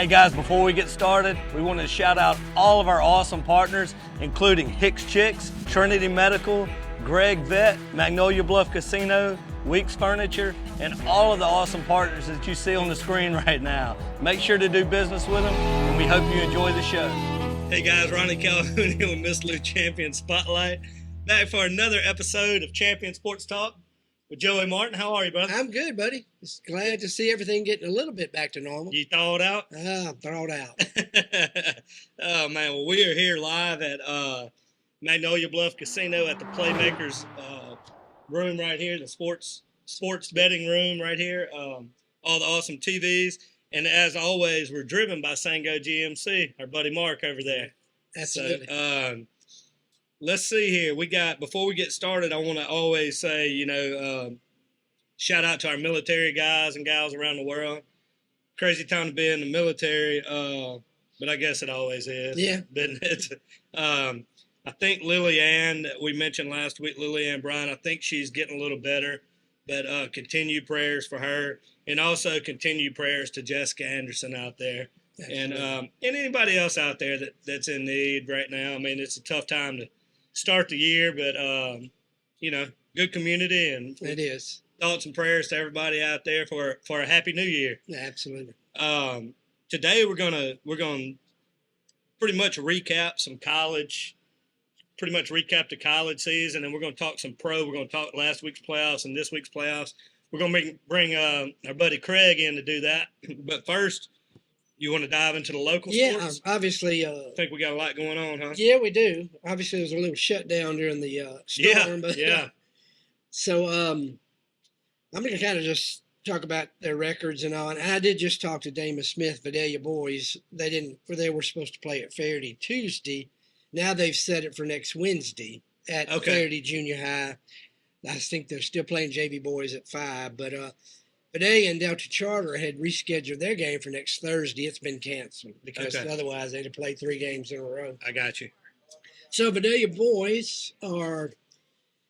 Hey guys, before we get started, we want to shout out all of our awesome partners, including Hicks Chiks, Trinity Medical, Gregg Vet, Magnolia Bluff Casino, Weeks Furniture, and all of the awesome partners that you see on the screen right now. Make sure to do business with them, and we hope you enjoy the show. Hey guys, Ronnie Calhoun here with Miss Lou Champion Spotlight. Back for another episode of Champion Sports Talk with Joey Martin. How are you, brother? I'm good, buddy. Just glad to see everything getting a little bit back to normal. You thawed out? I'm thawed out. Oh, man. Well, we are here live at Magnolia Bluff Casino at the Playmakers room right here, the sports betting room right here. All the awesome TVs. And as always, we're driven by Sango GMC, our buddy Mark over there. Absolutely. So, let's see here. Before we get started, I want to always say, shout out to our military guys and gals around the world. Crazy time to be in the military, but I guess it always is. Yeah. Isn't it? I think Lily Ann, that we mentioned last week, Lily Ann Bryan, I think she's getting a little better, but continue prayers for her, and also continue prayers to Jessica Anderson out there. Absolutely. And anybody else out there that's in need right now. I mean, it's a tough time to start the year, but good community, and it is. Thoughts and prayers to everybody out there for a happy new year. Yeah, absolutely. Today we're gonna pretty much recap the college season, and we're gonna talk some pro. We're gonna talk last week's playoffs and this week's playoffs. We're gonna bring our buddy Craig in to do that. But first, you want to dive into the local sports? Yeah, obviously. I think we got a lot going on, huh? Yeah, we do. Obviously, there was a little shutdown during the storm. So I'm going to kind of just talk about their records and all. And I did just talk to Damon Smith, Vidalia boys. They were supposed to play at Faraday Tuesday. Now they've set it for next Wednesday at Faraday Junior High. I think they're still playing JV boys at 5, but Vidalia and Delta Charter had rescheduled their game for next Thursday. It's been canceled because otherwise they'd have played 3 games in a row. I got you. So Vidalia boys are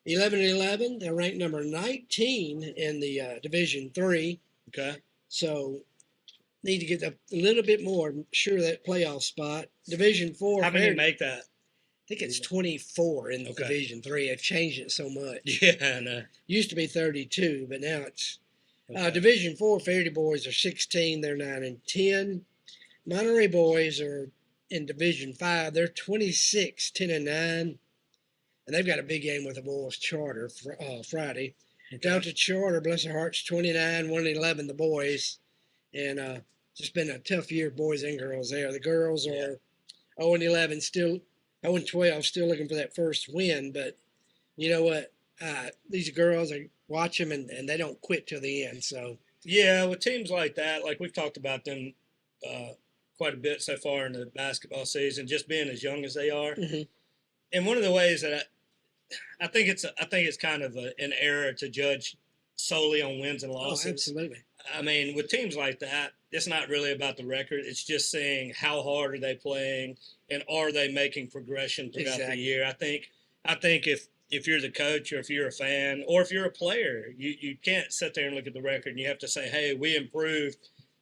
11-11. They're ranked number 19 in the Division 3. Okay. So need to get a little bit more, sure, that playoff spot. Division 4. How many make that? I think it's 24 in the Division 3. They've changed it so much. Yeah, I know. Used to be 32, but now it's Division 4. Faraday boys are 16. They're 9-10. Monterey boys are in Division 5. They're 26, 10-9, and they've got a big game with the boys Charter for Friday. Okay. Delta Charter, bless their hearts, 29, 1-11. The boys, and just been a tough year, boys and girls there. The girls are 0-11, still 0-12, still looking for that first win. But you know what? These girls, I watch them, and they don't quit till the end. So yeah, with teams like that, like we've talked about them quite a bit so far in the basketball season, just being as young as they are. Mm-hmm. And one of the ways that I think it's kind of an error to judge solely on wins and losses. Oh, absolutely. I mean, with teams like that, it's not really about the record. It's just saying how hard are they playing and are they making progression throughout the year. I think if you're the coach or if you're a fan or if you're a player, you can't sit there and look at the record, and you have to say, hey, we improved.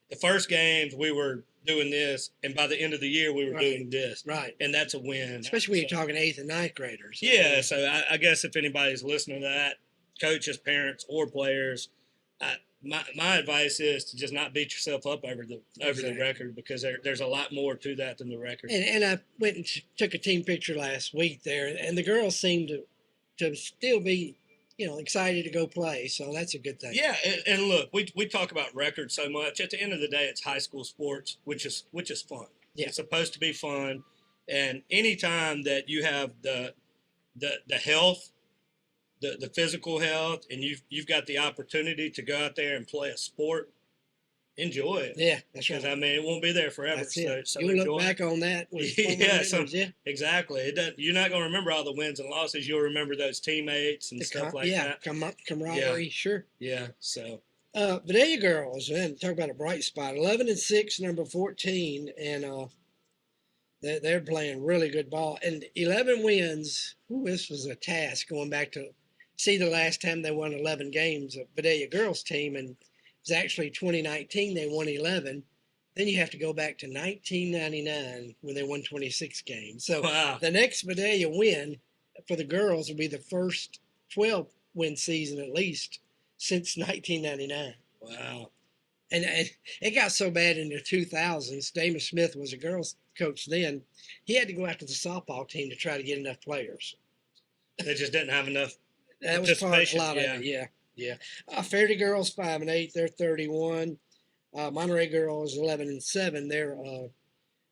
The first games we were doing this, and by the end of the year we were doing this. Right. And that's a win. Especially when you're talking 8th and 9th graders. Yeah, so I guess if anybody's listening to that, coaches, parents, or players, my advice is to just not beat yourself up over the record, because there's a lot more to that than the record. And I went and took a team picture last week there, and the girls seemed to still be, excited to go play. So that's a good thing. Yeah, and look, we talk about records so much. At the end of the day, it's high school sports, which is fun. Yeah. It's supposed to be fun, and anytime that you have the health, the physical health, and you've got the opportunity to go out there and play a sport, enjoy it. Yeah, that's right. Because, I mean, it won't be there forever. That's it. So you'll look back on that with exactly. You're not going to remember all the wins and losses. You'll remember those teammates and stuff like that. Camaraderie, sure. Yeah, so. Vidalia girls, man, talk about a bright spot. 11-6, number 14, and they're playing really good ball. And 11 wins. Ooh, this was a task going back to see the last time they won 11 games, a Vidalia girls team, and it was actually 2019 they won 11. Then you have to go back to 1999 when they won 26 games. So Wow. the next Medallia win for the girls will be the first 12-win season at least since 1999. Wow. And it got so bad in the 2000s. Damon Smith was a girls coach then. He had to go after the softball team to try to get enough players. They just didn't have enough. That was part of a lot Yeah. of it. Yeah. Fairleigh girls 5-8. They're 31. Monterey girls 11-7. They're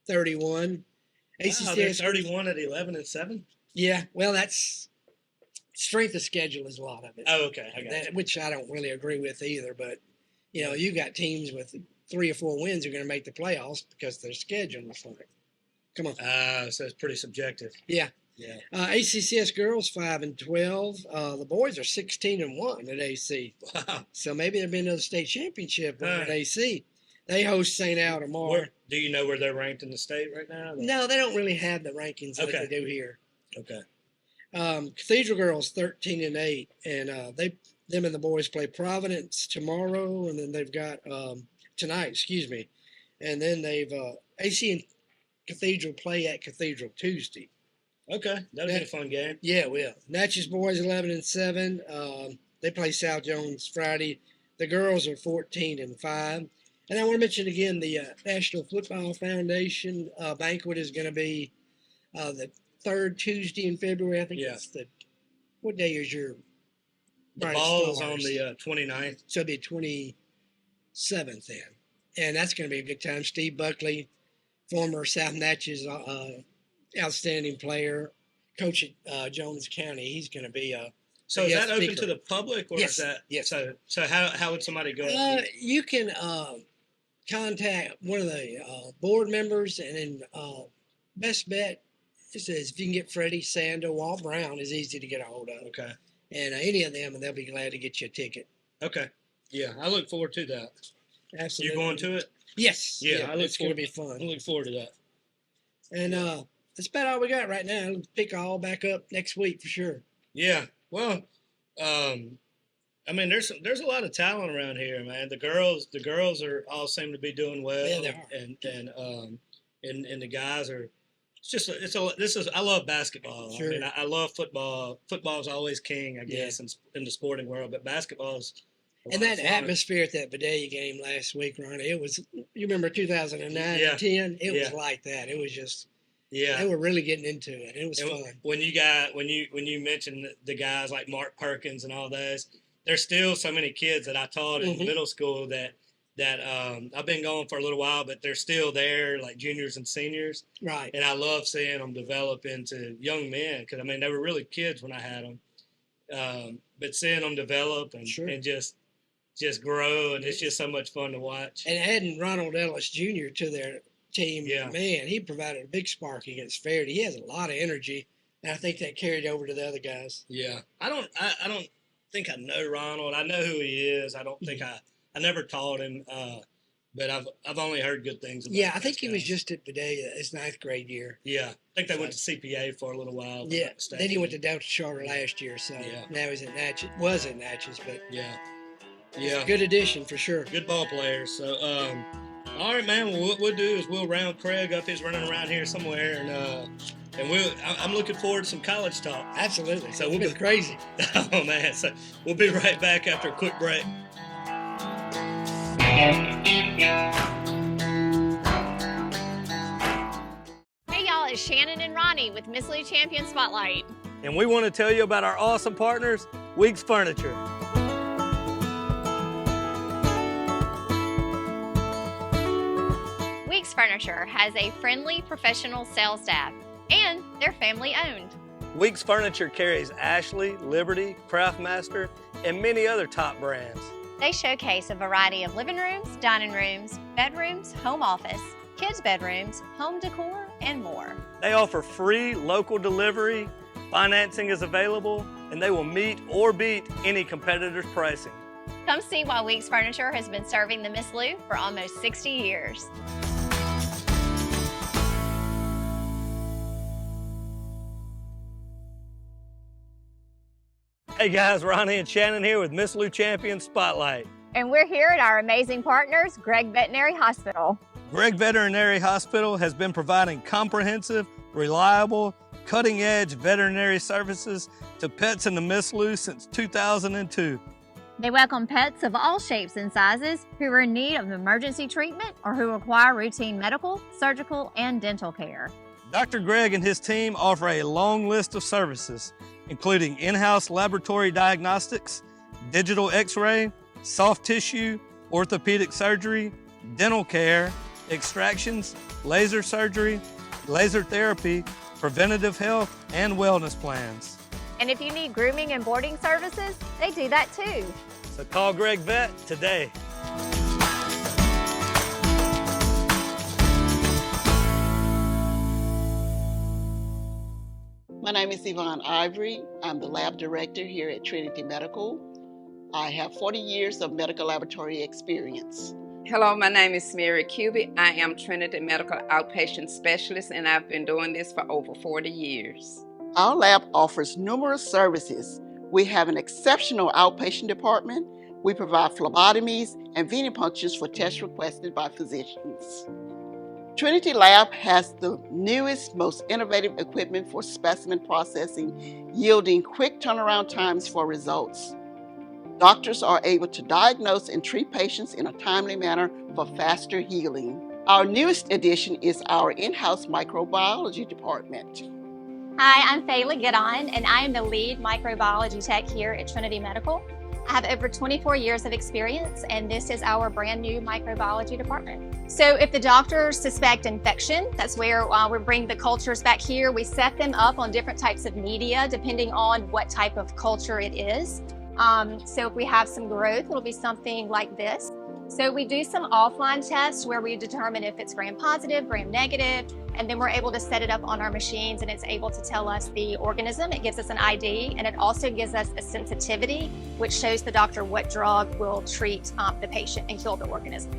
31. Wow, they're ACCS 31 at 11-7. Yeah, well, that's strength of schedule is a lot of it. Oh, okay, I got That, you. which I don't really agree with either. But you got teams with 3 or 4 wins who are going to make the playoffs because their schedule is like, come on. So it's pretty subjective. Yeah. Yeah. ACCS girls 5-12. The boys are 16-1 at AC. Wow. So maybe there'll be another state championship at AC. They host St. Al tomorrow. Do you know where they're ranked in the state right now? No, they don't really have the rankings like they do here. Okay. Cathedral girls 13-8, and them and the boys play Providence tomorrow, and then they've got tonight. Excuse me, and then they've AC and Cathedral play at Cathedral Tuesday. Okay, that'll be a fun game. Yeah, it will. Natchez boys 11-7. They play South Jones Friday. The girls are 14-5. And I want to mention again the National Football Foundation banquet is going to be the 3rd Tuesday in February. I think it's what day is your The ball is on the 29th. So it'll be 27th then. And that's going to be a good time. Steve Buckley, former South Natchez outstanding player, coach at Jones County. He's going to be So is that open to the public, or Yes. is that? Yes. So how would somebody go? You can contact one of the board members, and then best bet is if you can get Freddie, Sando, Walt Brown is easy to get a hold of. Okay. And any of them, and they'll be glad to get you a ticket. Okay. Yeah, I look forward to that. Absolutely. You going to it? Yes. Yeah, it's going to be fun. I look forward to that. And that's about all we got right now. We'll pick all back up next week for sure. Yeah. Well, I mean, there's a lot of talent around here, man. The girls are all seem to be doing well. Yeah, they are. And the guys are. I love basketball. Sure. I mean, I love football. Football's always king, I guess, in the sporting world. But basketball's. And that atmosphere at that Vidalia game last week, Ronnie, it was. You remember 2009 and 10? It was like that. It was just. Yeah, they were really getting into it. It was fun. When you mentioned the guys like Mark Perkins and all those, there's still so many kids that I taught in middle school that I've been going for a little while, but they're still there, like juniors and seniors. Right. And I love seeing them develop into young men because I mean they were really kids when I had them, but seeing them develop and just grow, and it's just so much fun to watch. And adding Ronald Ellis Jr. to their team, man, he provided a big spark against Faraday. He has a lot of energy, and I think that carried over to the other guys. Yeah, I don't think I know Ronald. I know who he is. I don't think I never taught him, but I've only heard good things about him. I think he was just at Vidalia his 9th grade year. Yeah, I think they went to CPA for a little while. Yeah, then he went to Delta Charter last year, so now he's at Natchez. Was at Natchez, but good addition for sure. Good ball players. So, all right, man. Well, what we'll do is we'll round Craig up. He's running around here somewhere, and I'm looking forward to some college talk. Absolutely. So we'll be crazy. Oh man. So we'll be right back after a quick break. Hey y'all, it's Shannon and Ronnie with Miss Lou Champion Spotlight. And we want to tell you about our awesome partners, Weeks Furniture. Weeks Furniture has a friendly professional sales staff, and they're family owned. Weeks Furniture carries Ashley, Liberty, Craftmaster, and many other top brands. They showcase a variety of living rooms, dining rooms, bedrooms, home office, kids' bedrooms, home decor, and more. They offer free local delivery, financing is available, and they will meet or beat any competitor's pricing. Come see why Weeks Furniture has been serving the Miss Lou for almost 60 years. Hey guys, Ronnie and Shannon here with Miss Lou Champion Spotlight. And we're here at our amazing partners, Gregg Veterinary Hospital. Gregg Veterinary Hospital has been providing comprehensive, reliable, cutting-edge veterinary services to pets in the Missoula since 2002. They welcome pets of all shapes and sizes who are in need of emergency treatment or who require routine medical, surgical, and dental care. Dr. Gregg and his team offer a long list of services, including in-house laboratory diagnostics, digital x-ray, soft tissue, orthopedic surgery, dental care, extractions, laser surgery, laser therapy, preventative health, and wellness plans. And if you need grooming and boarding services, they do that too. So call Gregg Vet today. My name is Yvonne Ivory. I'm the lab director here at Trinity Medical. I have 40 years of medical laboratory experience. Hello, my name is Mary Cubic. I am Trinity Medical Outpatient Specialist, and I've been doing this for over 40 years. Our lab offers numerous services. We have an exceptional outpatient department. We provide phlebotomies and venipunctures for tests requested by physicians. Trinity Lab has the newest, most innovative equipment for specimen processing, yielding quick turnaround times for results. Doctors are able to diagnose and treat patients in a timely manner for faster healing. Our newest addition is our in-house microbiology department. Hi, I'm Fayla Giddon, and I am the lead microbiology tech here at Trinity Medical. I have over 24 years of experience, and this is our brand new microbiology department. So if the doctors suspect infection, that's where we bring the cultures back here. We set them up on different types of media, depending on what type of culture it is. So if we have some growth, it'll be something like this. So we do some offline tests where we determine if it's gram positive, gram negative, and then we're able to set it up on our machines, and it's able to tell us the organism. It gives us an ID, and it also gives us a sensitivity, which shows the doctor what drug will treat the patient and kill the organism.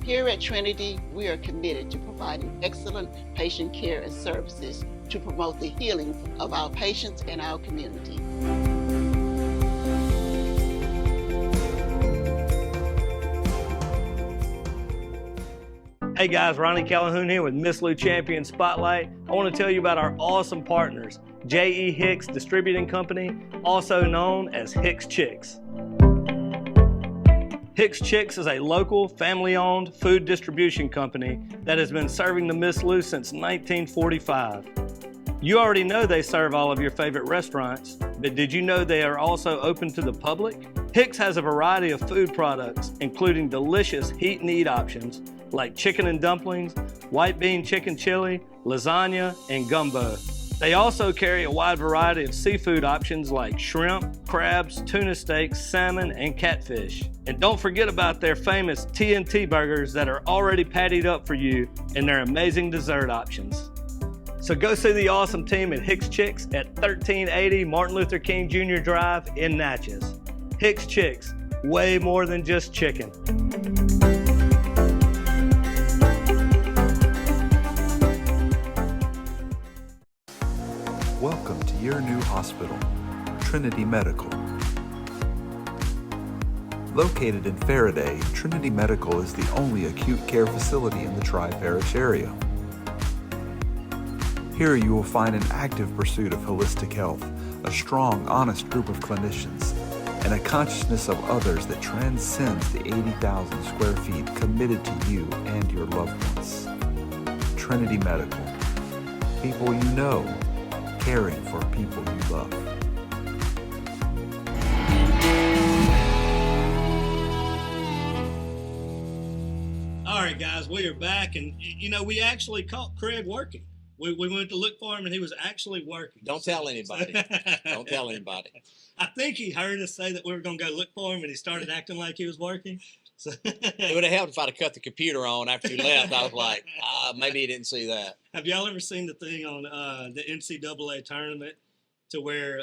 Here at Trinity, we are committed to providing excellent patient care and services to promote the healing of our patients and our community. Hey guys, Ronnie Calhoun here with Miss Lou Champion Spotlight. I want to tell you about our awesome partners, J.E. Hicks Distributing Company, also known as Hicks Chiks. Hicks Chiks is a local, family-owned food distribution company that has been serving the Miss Lou since 1945. You already know they serve all of your favorite restaurants, but did you know they are also open to the public? Hicks has a variety of food products, including delicious heat and eat options like chicken and dumplings, white bean chicken chili, lasagna, and gumbo. They also carry a wide variety of seafood options like shrimp, crabs, tuna steaks, salmon, and catfish. And don't forget about their famous TNT burgers that are already pattied up for you and their amazing dessert options. So go see the awesome team at Hicks Chiks at 1380 Martin Luther King Jr. Drive in Natchez. Hicks Chiks, way more than just chicken. Welcome to your new hospital, Trinity Medical. Located in Faraday, Trinity Medical is the only acute care facility in the Tri-Parish area. Here you will find an active pursuit of holistic health, a strong, honest group of clinicians, and a consciousness of others that transcends the 80,000 square feet committed to you and your loved ones. Trinity Medical. People you know, caring for people you love. All right, guys, we are back, and you know, we actually caught Craig working. We went to look for him, and he was actually working. Don't tell anybody. Don't tell anybody. I think he heard us say that we were going to go look for him, and he started acting like he was working. So It would have helped if I'd have cut the computer on after you left. I was like, maybe he didn't see that. Have y'all ever seen the thing on the NCAA tournament to where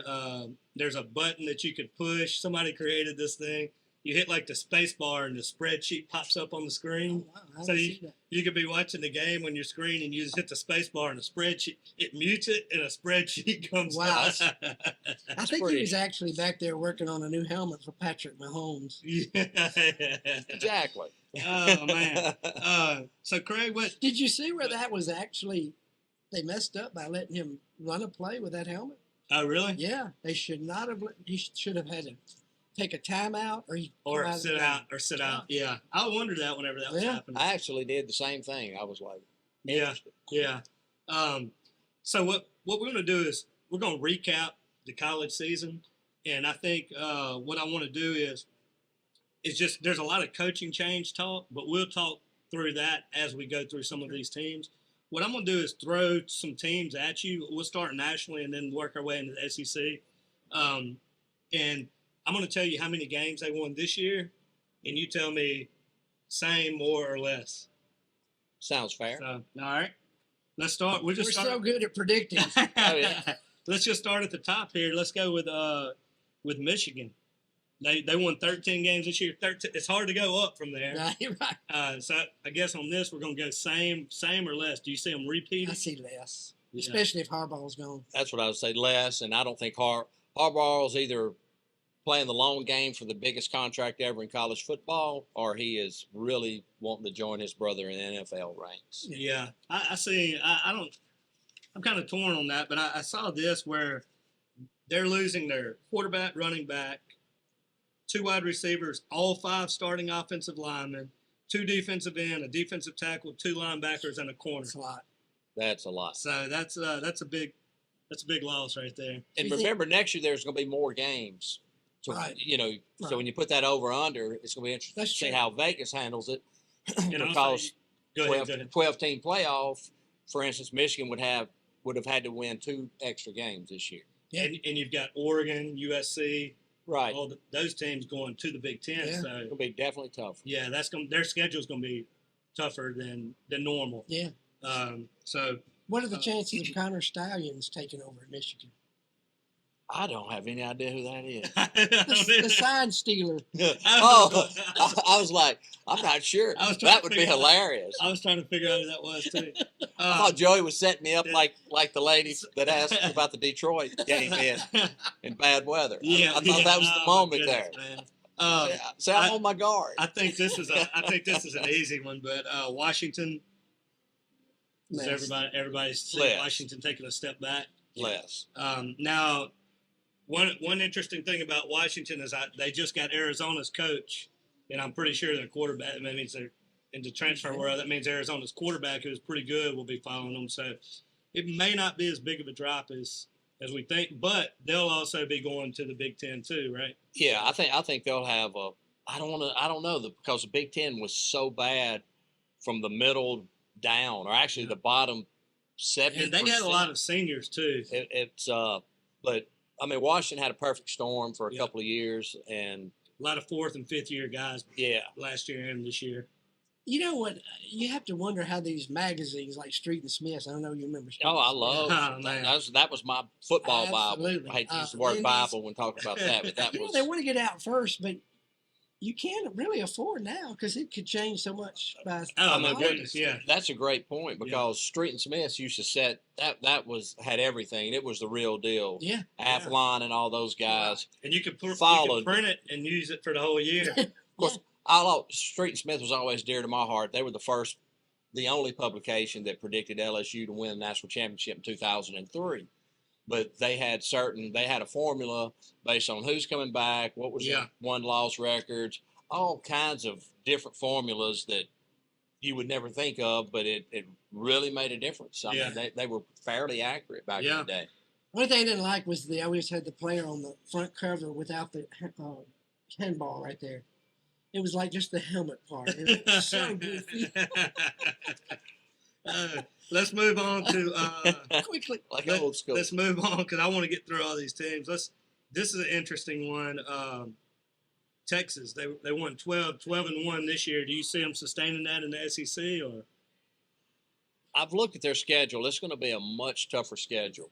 there's a button that you could push? Somebody created this thing. you hit like the space bar and the spreadsheet pops up on the screen. Oh, wow, I So didn't see that. you could be watching the game on your screen and you just hit the space bar and the spreadsheet, it mutes it and a spreadsheet comes Wow. up. I think he was actually back there working on a new helmet for Patrick Mahomes. Yeah. Exactly. Oh, man. So, Craig, what? Did you see where that was actually, they messed up by letting him run a play with that helmet? Oh, really? Yeah, they should not have, he should have had to take a timeout Or come out of the sit game. out. Or sit out. Yeah. I wondered that whenever that was Yeah. happening. I actually did the same thing. I was like, Yeah. Yeah. So what we're going to do is we're going to recap the college season. And I think what I want to do is just there's a lot of coaching change talk, but we'll talk through that as we go through some of these teams. What I'm going to do is throw some teams at you. We'll start nationally and then work our way into the SEC. And I'm going to tell you how many games they won this year, and you tell me same, more, or less. sounds fair. So, all right. Let's start. We're We're so good at predicting. yeah. Let's just start at the top here. Let's go with Michigan. They won 13 games this year. 13. It's hard to go up from there. Right, right. So I guess on this we're going to go same or less. Do you see them repeating? I see less, Yeah. especially if Harbaugh's gone. That's what I would say, less. And I don't think Harbaugh's either playing the long game for the biggest contract ever in college football, or he is really wanting to join his brother in the NFL ranks. Yeah, I see. I don't. I'm kind of torn on that, but I saw this where they're losing their quarterback, running back, 2 wide receivers, all 5 starting offensive linemen, 2 defensive end, a defensive tackle, 2 linebackers, and a corner. That's a lot. That's a lot. So that's a big loss right there. And remember, next year there's going to be more games. So, Right. So Right. when you put that over under, it's going to be interesting That's to see true. how Vegas handles it. And Because also, go ahead. 12-team playoff, for instance, Michigan would have had to win 2 extra games this year. Yeah. And you've got Oregon, USC, Right. all those teams going to the Big Ten. Yeah. So It'll be definitely tough. yeah, their schedule's going to be tougher than normal. Yeah. So What are the chances of Connor Stallions taking over at Michigan? I don't have any idea who that is. The sign stealer. Oh, I was like, I'm not sure. I was trying That to would be figure out- hilarious. I was trying to figure out who that was too. I thought Joey was setting me up like the lady that asked about the Detroit game in bad weather. Yeah, I thought that was the oh, my moment goodness, there. man. So I'm on my guard. I think this is an easy one, but Washington. Is Less. everybody's seeing Less. Washington taking a step back. Less. Now, one interesting thing about Washington is they just got Arizona's coach, and I'm pretty sure their quarterback. That means they're into transfer world. That means Arizona's quarterback, who is pretty good, will be following them. So it may not be as big of a drop as we think, but they'll also be going to the Big Ten too, right? Yeah, I think they'll have a. I don't know because the Big Ten was so bad from the middle down, or actually the bottom 70%. And they had a lot of seniors too. But I mean, Washington had a perfect storm for a Yeah. couple of years, and A lot of 4th and 5th year guys yeah, last year and this year. You know what? You have to wonder how these magazines like Street and Smith. I don't know if you remember. Street oh, I and love Oh, man. that was my football Absolutely. Bible. I hate to use the And word these- Bible when talking about that, but that Smith. You know, was they want to get out first, but you can't really afford now because it could change so much by. Oh my mean, goodness, yeah. that's a great point because Street and Smith used to set that had everything. It was the real deal. Yeah. Athlon and all those guys. And you could Followed. print it and use it for the whole year. Of course, Street and Smith was always dear to my heart. They were the only publication that predicted LSU to win the national championship in 2003. But they had a formula based on who's coming back, what was the won-loss records, all kinds of different formulas that you would never think of, but it really made a difference. I mean, they were fairly accurate back in the day. One thing I didn't like was they always had the player on the front cover without the handball right there. It was like just the helmet part. It was so goofy. Let's move on to Quickly. Like old school. let's move on because I want to get through all these teams. This is an interesting one. Texas, they won 12-1 this year. Do you see them sustaining that in the SEC or? I've looked at their schedule. It's going to be a much tougher schedule.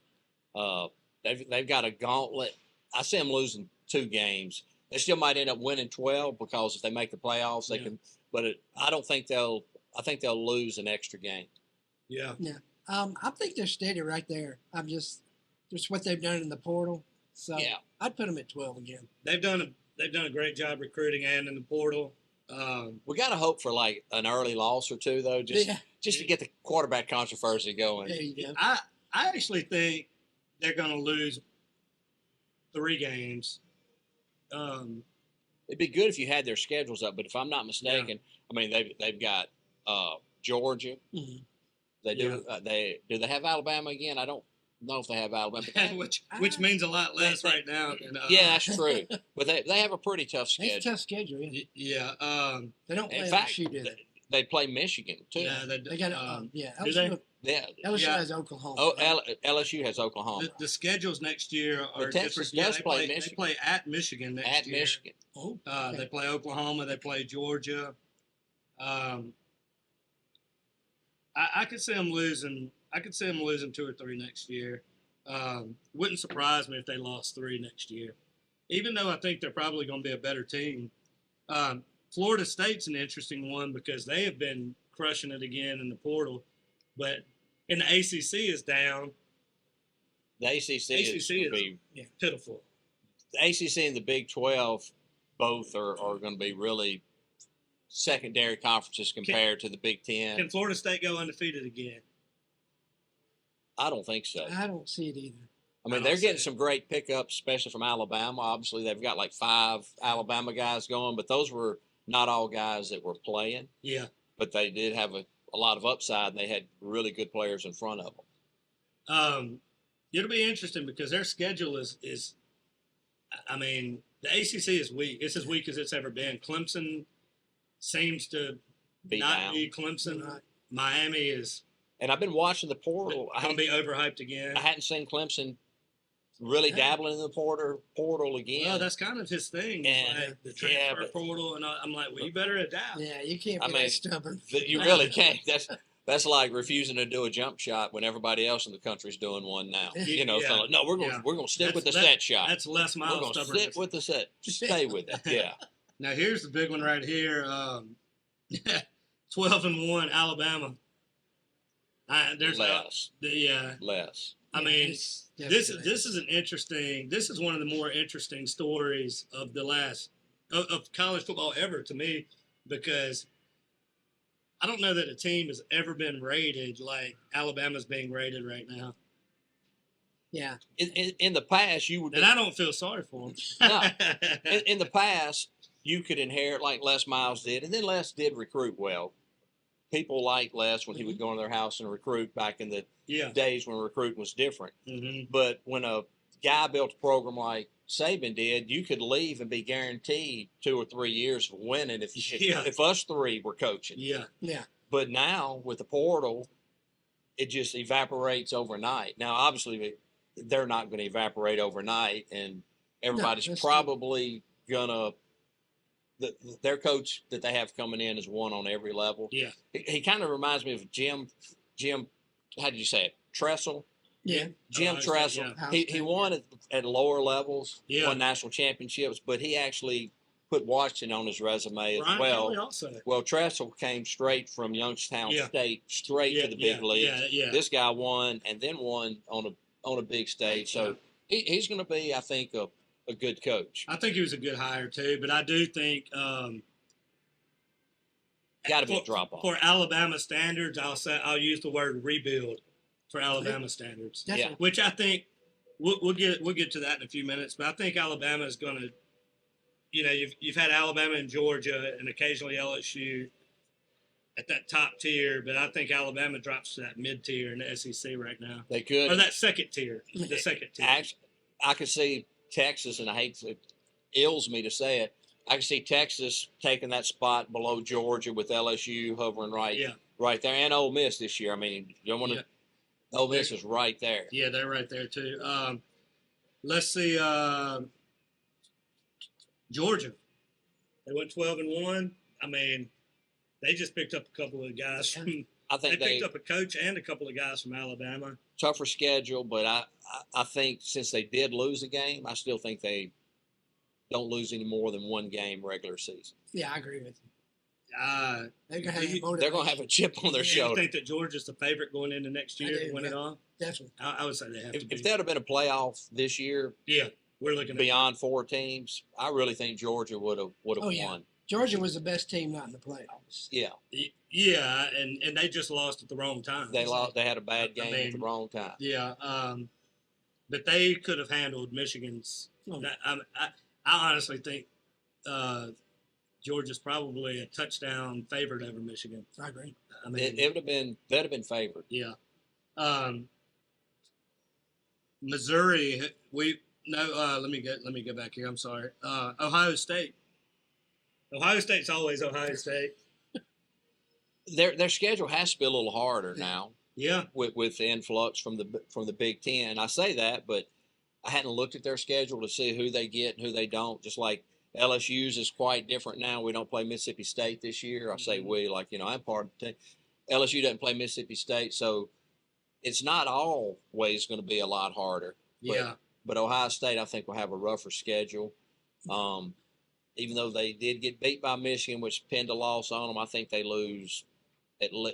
They've got a gauntlet. I see them losing 2 games. They still might end up winning 12 because if they make the playoffs, they can. But I don't think they'll. I think they'll lose an extra game. Yeah. I think they're steady right there. I'm just what they've done in the portal. So Yeah. I'd put them at 12 again. They've done a great job recruiting and in the portal. We got to hope for like an early loss or two though, just to get the quarterback controversy going. There you go. I actually think they're going to lose 3 games. It'd be good if you had their schedules up, but if I'm not mistaken, I mean they've got Georgia. Mhm. They do. They have Alabama again. I don't know if they have Alabama, which means a lot less right now. Than, yeah, that's true. But they have a pretty tough schedule. It's a tough schedule. Yeah. Yeah. They don't play In fact, LSU, do they? they play Michigan too. Yeah, They got do they? Yeah. LSU has Oklahoma. Oh, right? LSU has Oklahoma. The schedules next year are But Texas different. does They play They Michigan. play at Michigan next year. Michigan. Oh, okay. They play Oklahoma. They play Georgia. I could see them losing. I could see them losing 2 or 3 next year. Wouldn't surprise me if they lost 3 next year. Even though I think they're probably going to be a better team. Florida State's an interesting one because they have been crushing it again in the portal, but in the ACC is down. The ACC is pitiful. The ACC and the Big 12 both are going to be really secondary conferences compared to the Big 10. Can Florida State go undefeated again? I don't think so. I don't see it either. I mean, they're getting some great pickups, especially from Alabama. Obviously, they've got like 5 Alabama guys going, but those were not all guys that were playing. Yeah. But they did have a lot of upside, and they had really good players in front of them. It'll be interesting because their schedule is I mean, the ACC is weak. It's as weak as it's ever been. Clemson seems to Be not down. be Clemson. Right. Miami is And I've been watching the portal. going to be overhyped again. I hadn't seen Clemson really dabbling in the portal again. Well, that's kind of his thing. And- Like the transfer but- portal, and I'm like, well, you better adapt. Yeah, you can't I be mean, that stubborn. You really can't. That's like refusing to do a jump shot when everybody else in the country's doing one now. You know, Yeah. so like, no, we're gonna stick with the set shot. That's Les We're Miles gonna stubbornness. stick with the set. Just stay with it. Yeah. Now here's the big one right here. 12-1 Alabama. There's Less. Less. I Yeah, mean, it's this definitely- is an interesting. This is one of the more interesting stories of the last of college football ever to me, because I don't know that a team has ever been rated like Alabama's being rated right now, Yeah. In the past, you would. and I don't feel sorry for them. No. In the past, you could inherit like Les Miles did, and then Les did recruit well. People liked Les when he would go in their house and recruit back in the Yeah. days when recruiting was different. Mm-hmm. But when a guy built a program like Saban did, you could leave and be guaranteed 2 or 3 years of winning if us 3 were coaching. Yeah. Yeah. But now with the portal, it just evaporates overnight. Now, obviously, they're not going to evaporate overnight, and everybody's that's probably gonna. Their coach that they have coming in is one on every level. Yeah. He kind of reminds me of Jim. How did you say it? Tressel. Yeah. Jim Oh, Tressel. yeah. He won at lower levels. Yeah. Won national championships, but he actually put Washington on his resume as Brian well. Kelly also. Well, Tressel came straight from Youngstown Yeah. State, straight to the big leagues. Yeah. This guy won, and then won on a big stage. So he's going to be, I think, a good coach. I think he was a good hire too, but I do think Got to be a drop off. for Alabama standards. I'll use the word rebuild for Alabama standards, Definitely. which I think we'll get to that in a few minutes. But I think Alabama is going to, you've had Alabama and Georgia and occasionally LSU at that top tier, but I think Alabama drops to that mid tier in the SEC right now, They could. or that second tier, the second tier. Actually, I could see Texas, and I hate to, it ills me to say it, I can see Texas taking that spot below Georgia with LSU hovering right there, and Ole Miss this year. I mean, you don't want to. Ole Miss is right there. Yeah, they're right there too. Let's see, Georgia. They went 12-1. I mean, they just picked up a couple of guys from. I think They picked up a coach and a couple of guys from Alabama. tougher schedule, but I think since they did lose a game, I still think they don't lose any more than one game regular season. Yeah, I agree with you. They're gonna do you- have They're going to have a chip on their Do you shoulder. think that Georgia's the favorite going into next I year do, to win it yeah. all? Definitely. I would say they have to be. If there'd have been a playoff this year, Yeah, we're looking at beyond 4 teams, I really think Georgia would have Oh, yeah. won. Georgia was the best team not in the playoffs. Yeah, Yeah, and they just lost at the wrong time. they lost. They had a bad I game at the mean, wrong time. Yeah, but they could have handled Michigan's. Oh. I honestly think Georgia's probably a touchdown favorite over Michigan. I agree. I mean, It would have been. That'd have been favored. yeah. Missouri, let me get back here. I'm sorry. Ohio State. Ohio State's always Ohio State. Their schedule has to be a little harder now Yeah. with the influx from the Big Ten. I say that, but I hadn't looked at their schedule to see who they get and who they don't. Just like LSU's is quite different now. We don't play Mississippi State this year. I say we, like, I'm part of the team. LSU doesn't play Mississippi State, so it's not always going to be a lot harder. Yeah. But Ohio State, I think, will have a rougher schedule. Even though they did get beat by Michigan, which pinned a loss on them, I think they lose.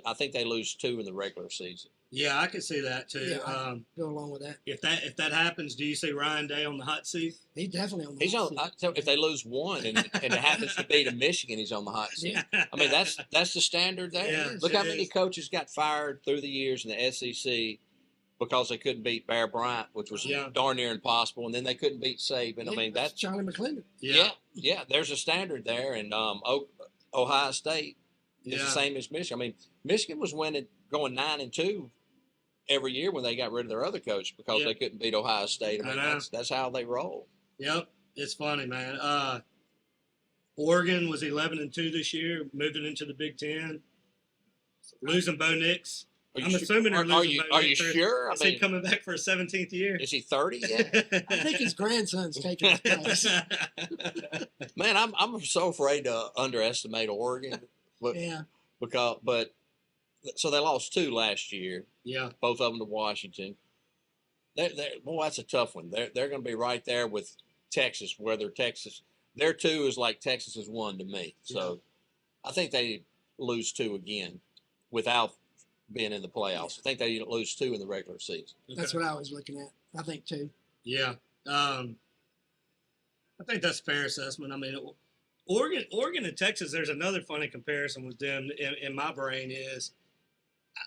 I think they lose 2 in the regular season. Yeah, I can see that too. Yeah, go along with that. If that happens, do you see Ryan Day on the hot seat? He's definitely on the He's hot on. seat. If they lose 1 and it happens to beat a Michigan, he's on the hot seat. Yeah. I mean, that's the standard there. Yeah, Look it how many is. coaches got fired through the years in the SEC because they couldn't beat Bear Bryant, which was Yeah. darn near impossible, and then they couldn't beat Saban. I mean, that's Charlie McClendon. yeah. There's a standard there, and Ohio State is Yeah. the same as Michigan. I mean, Michigan was going 9-2 every year when they got rid of their other coach because Yeah. they couldn't beat Ohio State. I mean, I know. that's how they roll. Yep, it's funny, man. Oregon was 11-2 this year, moving into the Big Ten, losing Bo Nix. Are you I'm su- assuming they're are losing you Bo are you Nix. sure? I Is he mean, coming back for a 17th year? is he 30 yet? I think his grandson's taking his place. Man, I'm so afraid to underestimate Oregon, but Yeah. so they lost 2 last year, Yeah, both of them to Washington. Boy, that's a tough one. They're going to be right there with Texas, whether Texas their 2 is like Texas's 1 to me. So I think they lose 2 again without being in the playoffs. I think they lose 2 in the regular season. That's what I was looking at. I think too. Yeah, I think that's a fair assessment. I mean, Oregon and Texas. There's another funny comparison with them in my brain is,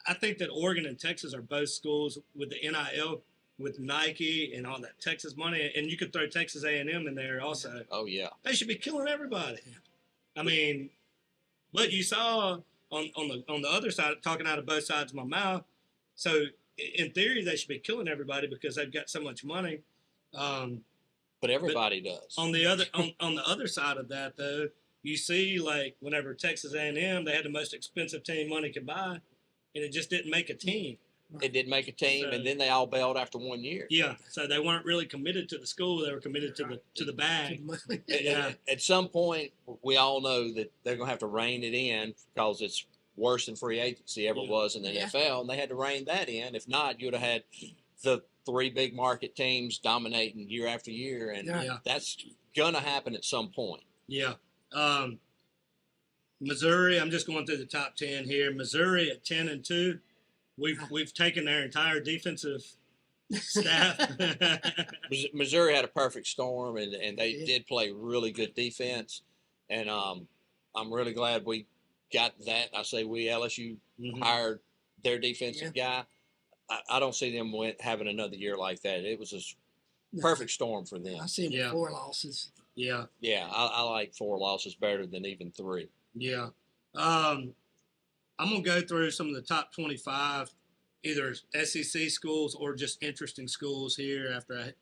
I think that Oregon and Texas are both schools with the NIL, with Nike and all that Texas money, and you could throw Texas A&M in there also. Oh yeah, They should be killing everybody. I mean, but you saw on the other side, talking out of both sides of my mouth. So in theory, they should be killing everybody because they've got so much money. but everybody does. On the other side of that, though, you see, like, whenever Texas A&M, they had the most expensive team money could buy, and it just didn't make a team. It did make a team, So- and then they all bailed after 1 year. Yeah, so they weren't really committed to the school; they were committed to the bag. Yeah. At some point, we all know that they're going to have to rein it in because it's worse than free agency ever Yeah. was in the Yeah. NFL, and they had to rein that in. If not, you'd have had the 3 big market teams dominating year after year, and Yeah. that's going to happen at some point. Yeah. Missouri, I'm just going through the top 10 here. Missouri at 10-2. We've taken their entire defensive staff. Missouri had a perfect storm, and they Yeah. did play really good defense, and I'm really glad we got that. I say we, LSU Mhm. hired their defensive guy. I don't see them having another year like that. It was a No. perfect storm for them. I see him Yeah. with 4 losses. Yeah, Yeah, I like 4 losses better than even 3. yeah. I'm going to go through some of the top 25, either SEC schools or just interesting schools here after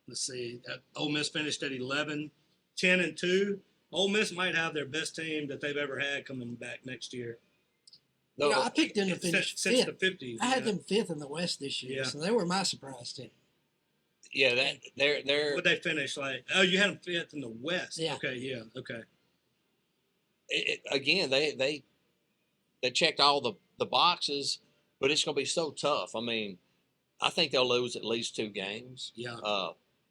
let's see. Ole Miss finished at 11, 10-2. Ole Miss might have their best team that they've ever had coming back next year. You know, I picked them to finish Since the 5th. 50s. I had them 5th in the West this year, Yeah. so they were my surprise team. Yeah, they're Would they finish like? Oh, you had them 5th in the West. Yeah. Okay. Yeah. Okay. again they checked all the boxes, but it's going to be so tough. I mean, I think they'll lose at least 2 games. Yeah.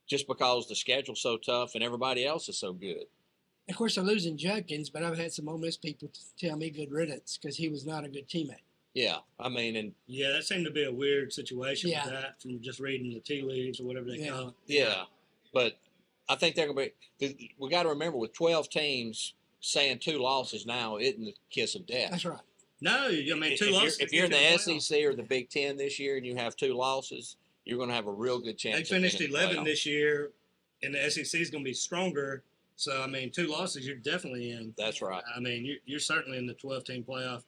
just because the schedule's so tough and everybody else is so good. Of course, they're losing Judkins, but I've had some Ole Miss people tell me good riddance because he was not a good teammate. Yeah, I mean, and Yeah, that seemed to be a weird situation Yeah. with that from just reading the tea leaves or whatever they Yeah. call it. yeah, but I think they're going to be. We got to remember with 12 teams, saying 2 losses now isn't the kiss of death. That's right. No, I mean, 2 losses. If you're in the SEC or the Big Ten this year and you have 2 losses, you're going to have a real good chance. They of finished getting 11 playoff. this year, and the SEC is going to be stronger. So, I mean, 2 losses, you're definitely in. That's right. I mean, you're certainly in the 12-team playoff.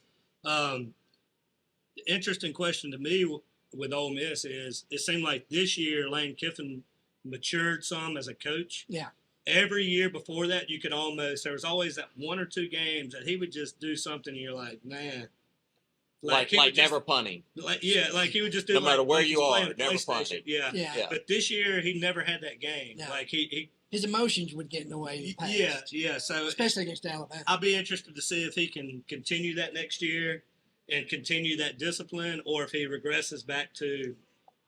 The interesting question to me with Ole Miss is it seemed like this year Lane Kiffin matured some as a coach. Yeah. Every year before that, there was always that 1 or 2 games that he would just do something and you're like, man. Like he would just- never punting. like he would just do No matter where he's you are, playing never PlayStation. punting. Yeah. Yeah. But this year he never had that game. No. Like he His emotions would get in the way in the past. yeah. So Especially against Alabama. I'll be interested to see if he can continue that next year and continue that discipline, or if he regresses back to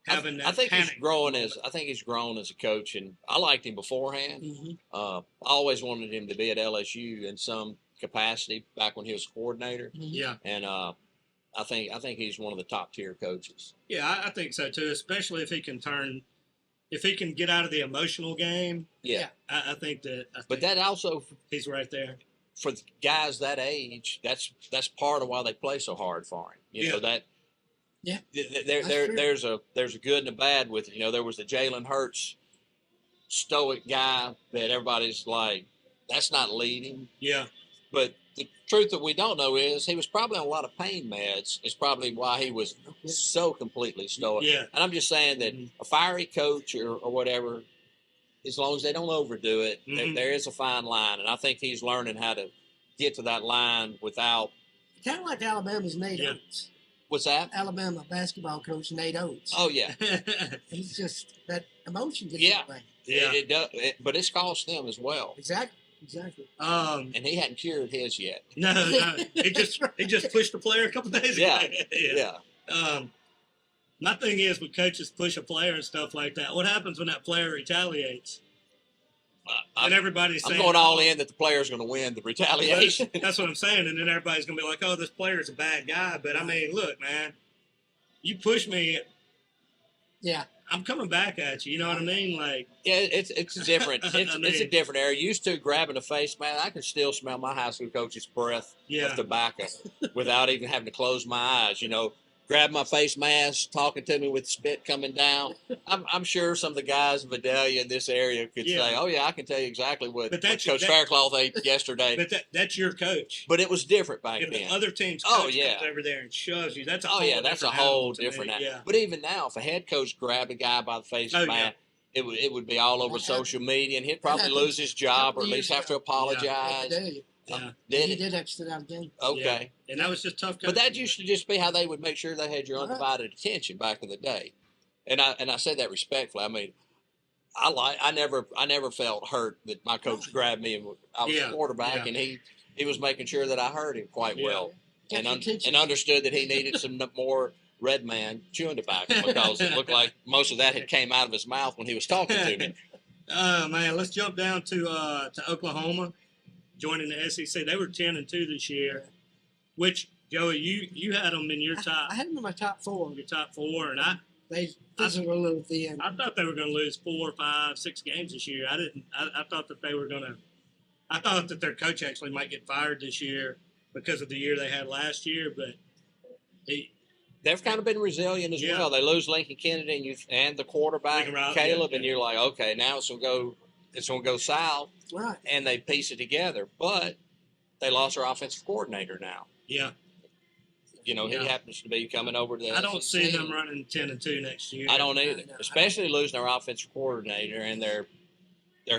having that. I think he's panic grown moment. as a coach, and I liked him beforehand. Mhm. I always wanted him to be at LSU in some capacity back when he was coordinator, Yeah, and I think he's one of the top tier coaches. yeah, I think so too. Especially if he can get out of the emotional game. Yeah, I think but that also he's right there. for the guys that age, that's part of why they play so hard for him. You know that. Yeah. There, That's true. there's a good and a bad with it. You know, there was the Jalen Hurts stoic guy that everybody's like, that's not leading. Yeah, But the truth that we don't know is he was probably on a lot of pain meds. It's probably why he was so completely stoic. yeah. And I'm just saying that a fiery coach or whatever, as long as they don't overdo it, there is a fine line. And I think he's learning how to get to that line without. Kind of like Alabama's Nate Yeah. Oates. What's that? Alabama basketball coach Nate Oates. Oh, yeah. He's just that emotion gets Yeah. in the way. Yeah. It does, but it's cost them as well. Exactly. And he hadn't cured his yet. No. He just pushed the player a couple days ago. Yeah. My thing is when coaches push a player and stuff like that, what happens when that player retaliates? And everybody's saying, I'm going all in that the player's going to win the retaliation. That's what I'm saying. And then everybody's going to be like, oh, this player's a bad guy. But I mean, look, man, you push me. Yeah. I'm coming back at you. You know what I mean? Like, Yeah, it's different. It's a different era. Used to grabbing a face, man. I can still smell my high school coach's breath of tobacco without even having to close my eyes. You know, grab my face mask, talking to me with spit coming down. I'm sure some of the guys in Vidalia in this area could say, "Oh yeah, I can tell you exactly what Coach Faircloth ate yesterday." But that's your coach. But it was different back If then. the other team's coach comes over there and shoves you, that's a whole different animal. animal. But even now, if a head coach grabbed a guy by the face mask, it would be all over social media, and he'd probably lose his job or at least have to apologize. He did have to sit out a game. Okay. And that was just tough. But that used to just be how they would make sure they had your undivided attention back in the day. And I said that respectfully. I mean, I never felt hurt that my coach grabbed me and I was a quarterback and he was making sure that I heard him quite well and understood that he needed some more Red Man chewing tobacco because it looked like most of that had came out of his mouth when he was talking to me. Man, let's jump down to Oklahoma, joining the SEC. They were 10-2 this year, which Joey, you had them in your top. I had them in my top 4. Your top 4, and they fizzled a little at the end. I thought they were going to lose 4, 5, 6 games this year. I didn't. I thought that they were going to. I thought that their coach actually might get fired this year because of the year they had last year, but they've kind of been resilient as well. They lose Lincoln Kennedy and the quarterback Caleb, and you're like, okay, now it's gonna go south, right? And they piece it together. But they lost their offensive coordinator now. Yeah, you know he happens to be coming over to the. I don't see them running 10-2 next year. I don't either, especially losing their offensive coordinator and their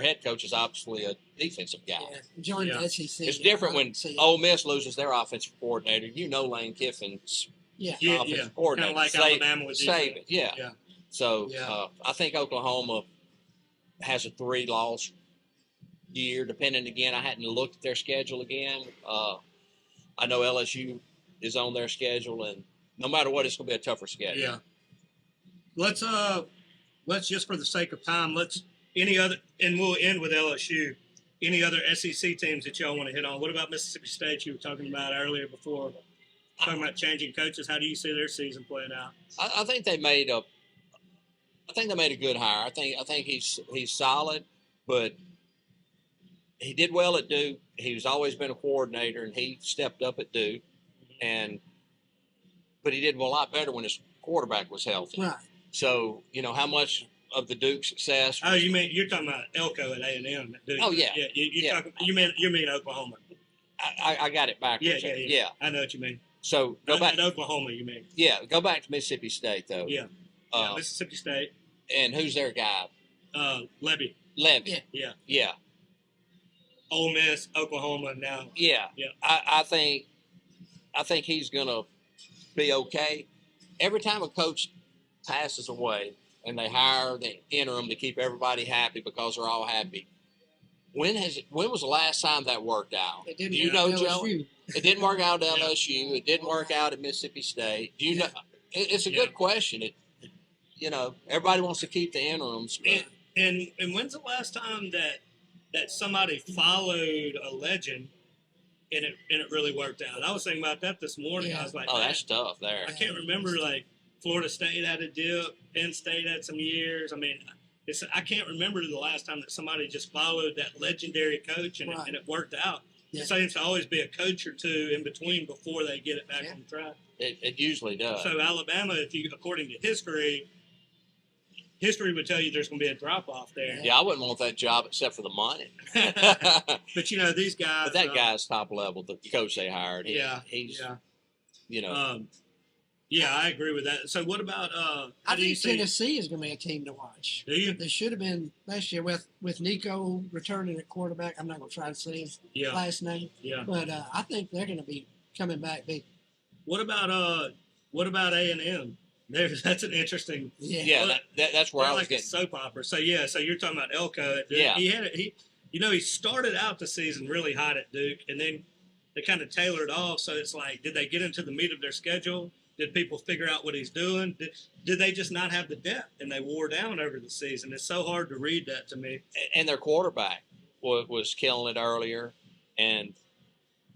head coach is obviously a defensive guy. Join the SEC. It's different when Ole Miss loses their offensive coordinator. You know Lane Kiffin's offensive coordinator. Kind of like Alabama would save it. Yeah. So I think Oklahoma has a 3-loss year, depending again. I hadn't looked at their schedule again. I know LSU is on their schedule, and no matter what, it's going to be a tougher schedule. Yeah. Let's just for the sake of time, let's Any other, and we'll end with LSU. Any other SEC teams that y'all want to hit on? What about Mississippi State? You were talking about earlier before, talking about changing coaches. How do you see their season playing out? I think they made a good hire. I think he's solid, but he did well at Duke. He's always been a coordinator, and he stepped up at Duke, but he did a lot better when his quarterback was healthy. Right. So how much of the Duke success? Oh, you're talking about Elko at A&M. Oh yeah. Yeah. You mean Oklahoma? I got it backwards. Yeah. I know what you mean. So go back to Oklahoma. You mean? Yeah. Go back to Mississippi State though. Yeah. Mississippi State. And who's their guy? Levy. Yeah. Ole Miss, Oklahoma now. Yeah. I think he's gonna be okay. Every time a coach passes away and they hire the interim to keep everybody happy because they're all happy. When was the last time that worked out? It didn't Do you work know, at Joe? LSU. It didn't work out at LSU. It didn't work out at Mississippi State. Do you know? It's a good question. Everybody wants to keep the interims. But And when's the last time that somebody followed a legend and it really worked out? I was thinking about that this morning. Yeah. I was like, oh, that's tough there. I can't remember, like, Florida State had a dip, Penn State had some years. I mean, I can't remember the last time that somebody just followed that legendary coach and it worked out. Yeah. It seems to always be a coach or two in between before they get it back on track. It usually does. So Alabama, according to history would tell you there's going to be a drop-off there. Yeah, I wouldn't want that job except for the money. But, these guys. But that guy's top level, the coach they hired. He's. I agree with that. So what about I think Tennessee is going to be a team to watch. Do you? They should have been last year with Nico returning at quarterback. I'm not going to try to say his last name. Yeah. But I think they're going to be coming back big. What about A&M? That's an interesting. Yeah, that's where I was like getting. A soap opera. So so you're talking about Elko at Duke. Yeah. He started out the season really hot at Duke, and then they kind of tailored off. So it's like, did they get into the meat of their schedule? Did people figure out what he's doing? Did they just not have the depth and they wore down over the season? It's so hard to read that to me. And their quarterback was killing it earlier. And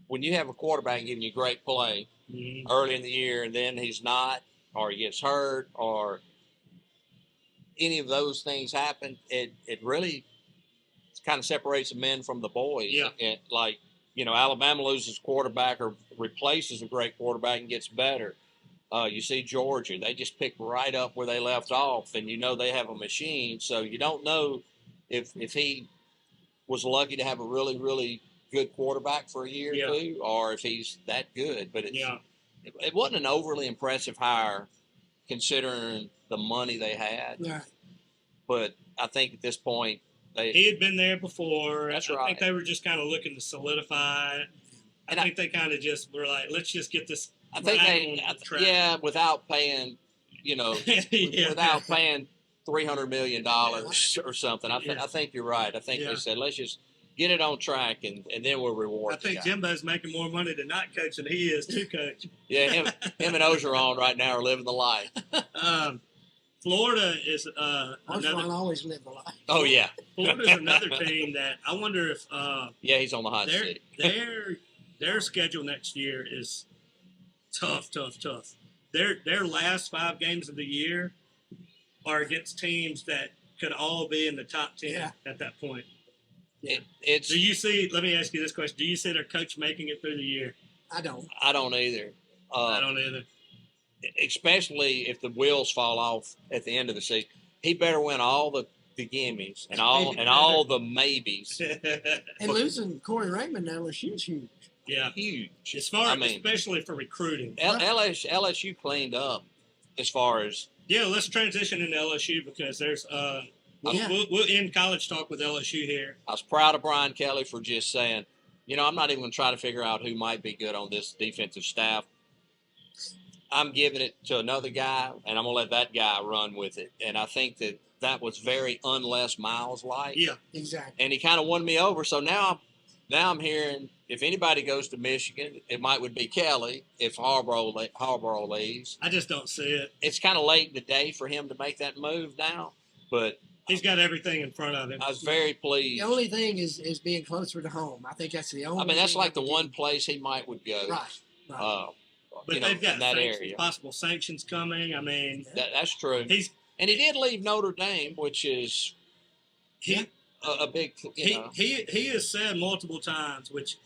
when you have a quarterback giving you great play early in the year and then he's not, or he gets hurt, or any of those things happen, it really kind of separates the men from the boys. Yeah. Alabama loses quarterback or replaces a great quarterback and gets better. You see Georgia, they just pick right up where they left off, and they have a machine. So you don't know if he was lucky to have a really, really good quarterback for a year or two, or if he's that good. But it wasn't an overly impressive hire considering the money they had. Yeah. But I think at this point, he had been there before. That's I right. think they were just kind of looking to solidify it. I think they kind of just were like, let's just get this. I think without paying, without paying $300 million or something. I think you're right. I think they said, let's just get it on track and then we'll reward. I think Jimbo's making more money to not coach than he is to coach. Yeah, him and Ogeron right now are living the life. Florida is Ogeron always lived the life. Oh yeah, Florida's another team that I wonder if he's on the hot seat. Their schedule next year is tough. Their last 5 games of the year are against teams that could all be in the top 10 at that point. Yeah. Do you see? Let me ask you this question: do you see their coach making it through the year? I don't. I don't either. I don't either. Especially if the wheels fall off at the end of the season, he better win all the gimmies and all the maybes. And losing Corey Raymond now was huge. Yeah, huge. Especially for recruiting. LSU cleaned up as far as. Yeah, let's transition into LSU because there's we'll end college talk with LSU here. I was proud of Brian Kelly for just saying, I'm not even going to try to figure out who might be good on this defensive staff. I'm giving it to another guy, and I'm going to let that guy run with it. And I think that was very unless Miles-like. Yeah, exactly. And he kind of won me over. So now I'm hearing if anybody goes to Michigan, it would be Kelly if Harbaugh leaves. I just don't see it. It's kind of late in the day for him to make that move now, but He's got everything in front of him. I was very pleased. The only thing is being closer to home. I think that's the only. I mean, that's thing like that the would one be- place he might would go. Right. But You know, they've got in that sanctions, area. possible sanctions coming. I mean, That's true. And he did leave Notre Dame, which is a big, he has said multiple times, which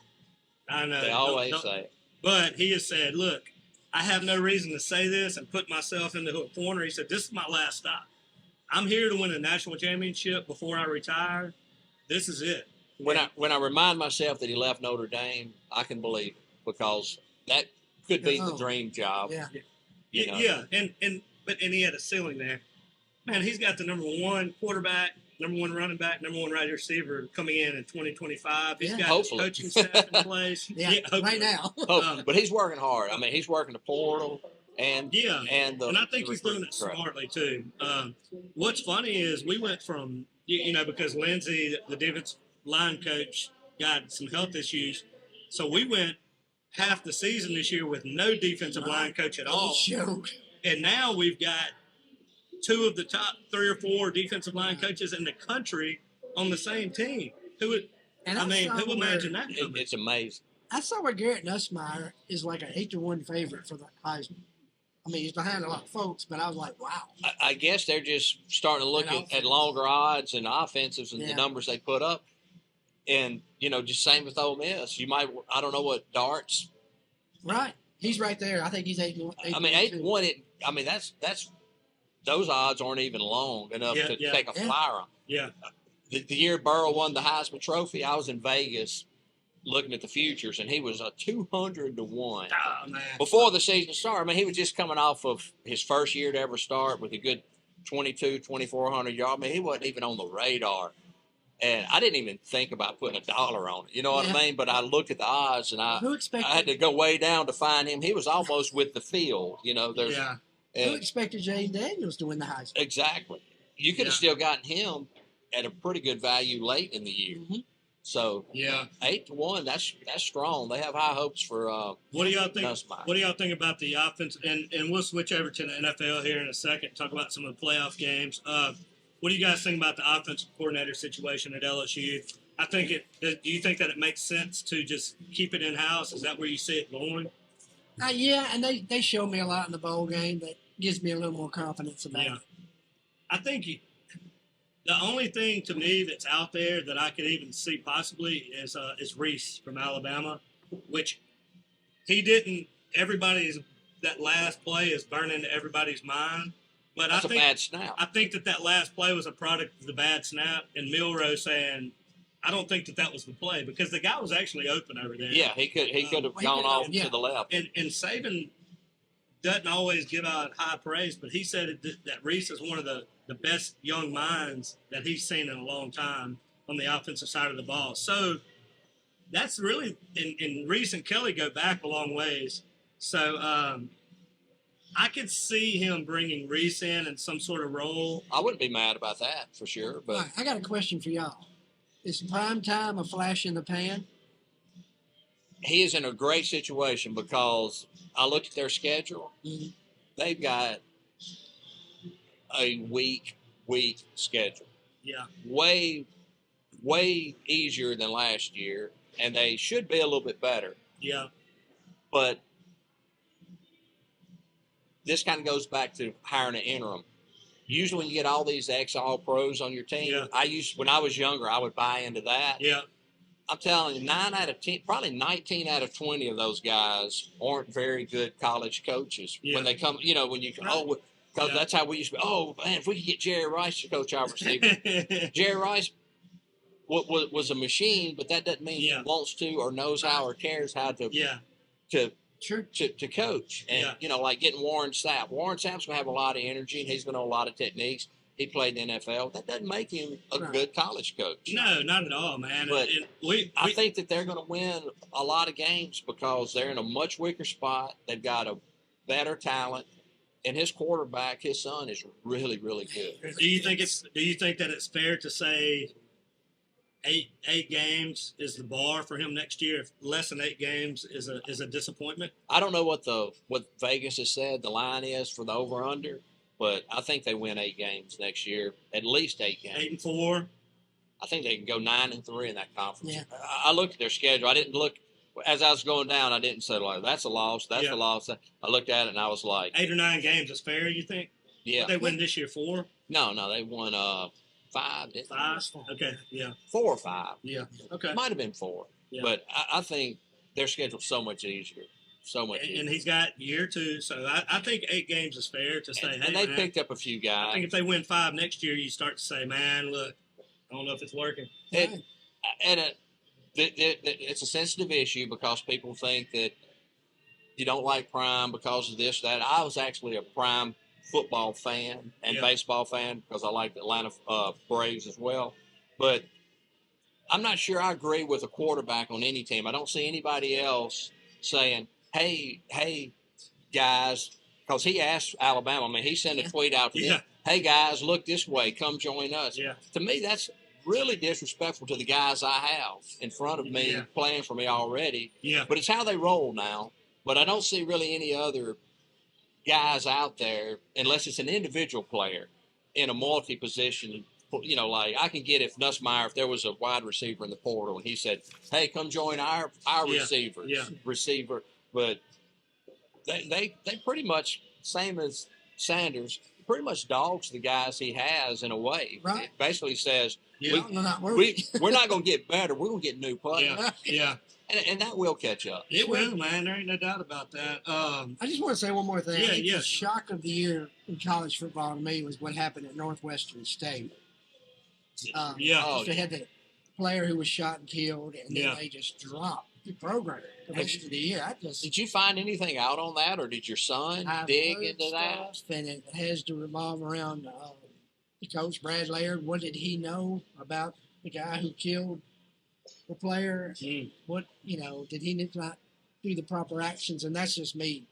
I know they always say. But he has said, look, I have no reason to say this and put myself into a corner. He said, this is my last stop. I'm here to win a national championship before I retire. This is it. When I remind myself that he left Notre Dame, I can believe it, because that could be the dream job. Yeah. You know? Yeah, and he had a ceiling there. Man, he's got the number one quarterback, number one running back, number one wide receiver coming in 2025. He's got his coaching staff in place. Right now. But he's working hard. I mean, he's working the portal. And I think he's doing it smartly too. What's funny is we went from, because Lindsey, the defensive line coach, got some health issues, so we went half the season this year with no defensive line coach at all. And now we've got two of the top 3 or 4 defensive line coaches in the country on the same team. Who would imagine that? It's amazing. I saw where Garrett Nussmeier is like an 8-1 favorite for the Heisman. I mean, he's behind a lot of folks, but I was like, wow. I guess they're just starting to look at longer odds and offensives and the numbers they put up. And, just same with Ole Miss. You might, I don't know what darts. Right. He's right there. I think he's 8-1. I mean, 8-1, that's those odds aren't even long enough to take a flyer on. Yeah. The year Burrow won the Heisman Trophy, I was in Vegas looking at the futures, and he was a 200 to 1 before the season started. I mean, he was just coming off of his first year to ever start with a good 2,400 yards. I mean, he wasn't even on the radar, and I didn't even think about putting $1 on it. You know what I mean? But I looked at the odds, and I had to go way down to find him. He was almost with the field. Who expected Jay Daniels to win the Heisman? Exactly. You could have still gotten him at a pretty good value late in the year. Mm-hmm. So 8-1, that's strong. They have high hopes for. What do y'all think? Nussmeier. What do y'all think about the offense? And we'll switch over to the NFL here in a second. Talk about some of the playoff games. What do you guys think about the offensive coordinator situation at LSU? Do you think that it makes sense to just keep it in house? Is that where you see it going? Yeah, and they showed me a lot in the bowl game that gives me a little more confidence about it. I think the only thing to me that's out there that I could even see possibly is Reese from Alabama, which he didn't. That last play is burning into everybody's mind. But that's a bad snap. I think that last play was a product of the bad snap, and Milroe saying, I don't think that was the play, because the guy was actually open over there. Yeah, he could have gone off to the left. And Saban doesn't always give out high praise, but he said that Reese is one of the best young minds that he's seen in a long time on the offensive side of the ball. So that's really, and Reese and Kelly go back a long ways. So I could see him bringing Reese in some sort of role. I wouldn't be mad about that for sure. But right, I got a question for y'all. Is prime time a flash in the pan? He is in a great situation because I looked at their schedule. Mm-hmm. They've got a weak schedule. Yeah. Way easier than last year, and they should be a little bit better. Yeah. But this kind of goes back to hiring an interim. Usually when you get all these ex-all-pros on your team, when I was younger, I would buy into that. Yeah. I'm telling you, 9 out of 10, probably 19 out of 20 of those guys aren't very good college coaches. Yeah. When they come, when you because that's how we used to be. Oh, man, if we could get Jerry Rice to coach our receivers. Jerry Rice was a machine, but that doesn't mean he wants to or knows how or cares how to to coach. And, like getting Warren Sapp. Warren Sapp's going to have a lot of energy, and he's going to know a lot of techniques. He played in the NFL. That doesn't make him a good college coach. No, not at all, man. But I think that they're going to win a lot of games because they're in a much weaker spot. They've got a better talent, and his quarterback, his son, is really, really good. Do you think that it's fair to say eight games is the bar for him next year? If less than 8 games is a disappointment? I don't know what Vegas has said the line is for the over/under. but I think they win 8 games next year, at least 8 games. 8-4. I think they can go 9-3 in that conference. Yeah. I looked at their schedule. I didn't look as I was going down. I didn't say like that's a loss. That's Yeah. a loss. I looked at it and I was like, 8 or 9 games is fair, you think? yeah. They win this year 4? No, they won 5. Didn't they? 5? Okay, yeah. 4 or 5. Yeah. Okay. Might have been 4. Yeah. But I think their schedule's so much easier. So much easier. And he's got year 2, so I think 8 games is fair to say, And hey, they man, picked up a few I guys. think if they win 5 next year, you start to say, man, look, I don't know if it's working. It's a sensitive issue because people think that you don't like Prime because of this, that. I was actually a Prime football fan and Yeah. baseball fan because I like the Atlanta Braves as well. But I'm not sure I agree with a quarterback on any team. I don't see anybody else saying, hey, guys, because he asked Alabama. I mean, he sent a tweet out to them. Yeah. Hey, guys, look this way. Come join us. Yeah. To me, that's really disrespectful to the guys I have in front of me Yeah. playing for me already. Yeah. But it's how they roll now. But I don't see really any other guys out there, unless it's an individual player in a multi-position. You know, like I can get if Nussmeier, if there was a wide receiver in the portal and he said, hey, come join our Yeah. receiver. But they pretty much, same as Sanders, pretty much dogs the guys he has in a way. Right. It basically says, Yeah. We're not worried. we're not going to get better. We're going to get new players. Yeah. Yeah. And that will catch up. It will, man. There ain't no doubt about that. I just want to say one more thing. Yeah, I think yeah. The shock of the year in college football to me was what happened at Northwestern State. Yeah. They had the player who was shot and killed, and then Yeah. they just dropped the program the rest of the year. Did you find anything out on that, or did your son I've dig heard into that? stuff, and it has to revolve around the coach, Brad Laird. What did he know about the guy who killed the player? Mm. What, did he not do the proper actions? And that's just me.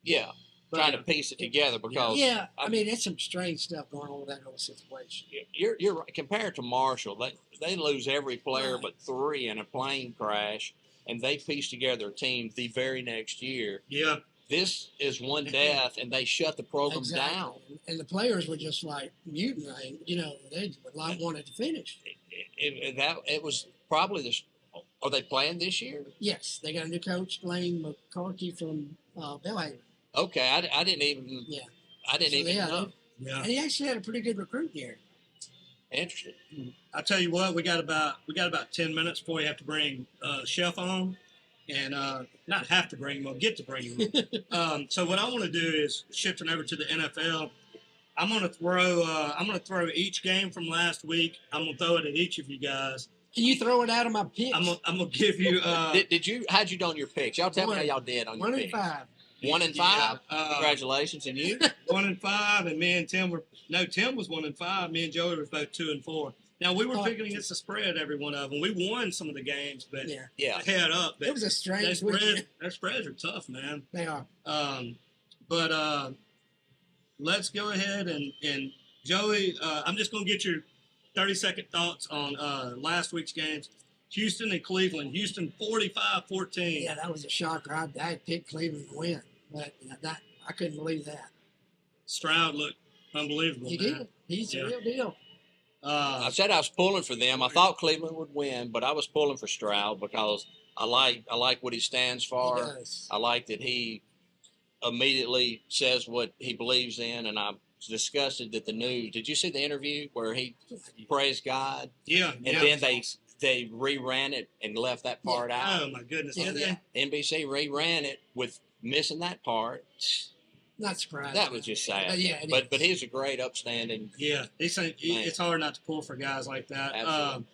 Yeah, But, trying to piece it together because yeah, I mean, it's some strange stuff going on with that whole situation. you're right. Compared to Marshall, they lose every player Right. but 3 in a plane crash, and they piece together a team the very next year. Yeah. This is one death, and they shut the program down. And the players were just like mutilating, they wanted to finish. It was probably this. Are they playing this year? Yes, they got a new coach, Blaine McCarthy from Belhaven. Okay, I didn't even. Yeah. I didn't So, even yeah, know. Yeah. And he actually had a pretty good recruit year. Interesting. I tell you what, we got about 10 minutes before we have to bring Chef on, and not have to bring him, we'll get to bring him on. So what I want to do is shifting over to the NFL. I'm gonna throw each game from last week. I'm gonna throw it at each of you guys. Can you throw it out of my picks? I'm gonna give you How'd you do on your picks? Y'all tell me how One- y'all did on your 1 and picks. 5. 1 and 5. Yeah, Congratulations, and you? 1 and 5, and me and Tim Tim was 1 and 5. Me and Joey were both 2 and 4. Now we were Oh. picking against the spread every one of them. We won some of the games, but Yeah, Yeah. head up. But it was a strange weekend. their spreads are tough, man. They are. But let's go ahead and Joey, I'm just going to get your 30-second thoughts on last week's games. Houston and Cleveland. Houston 45-14. Yeah, that was a shocker. I had picked Cleveland to win, but I couldn't believe that. Stroud looked unbelievable. He man. did. He's Yeah. the real deal. I said I was pulling for them. I thought Cleveland would win, but I was pulling for Stroud because I like what he stands He for. does. I like that he immediately says what he believes in, and I'm disgusted that the news. Did you see the interview where he praised God, Yeah. and yeah. then they reran it and left that part out? Oh my goodness. Yeah, Did they? NBC reran it with missing that part. Not surprised. That was just sad. But yeah, it but is. he's a great, upstanding. Yeah. It's hard not to pull for guys like that. Absolutely.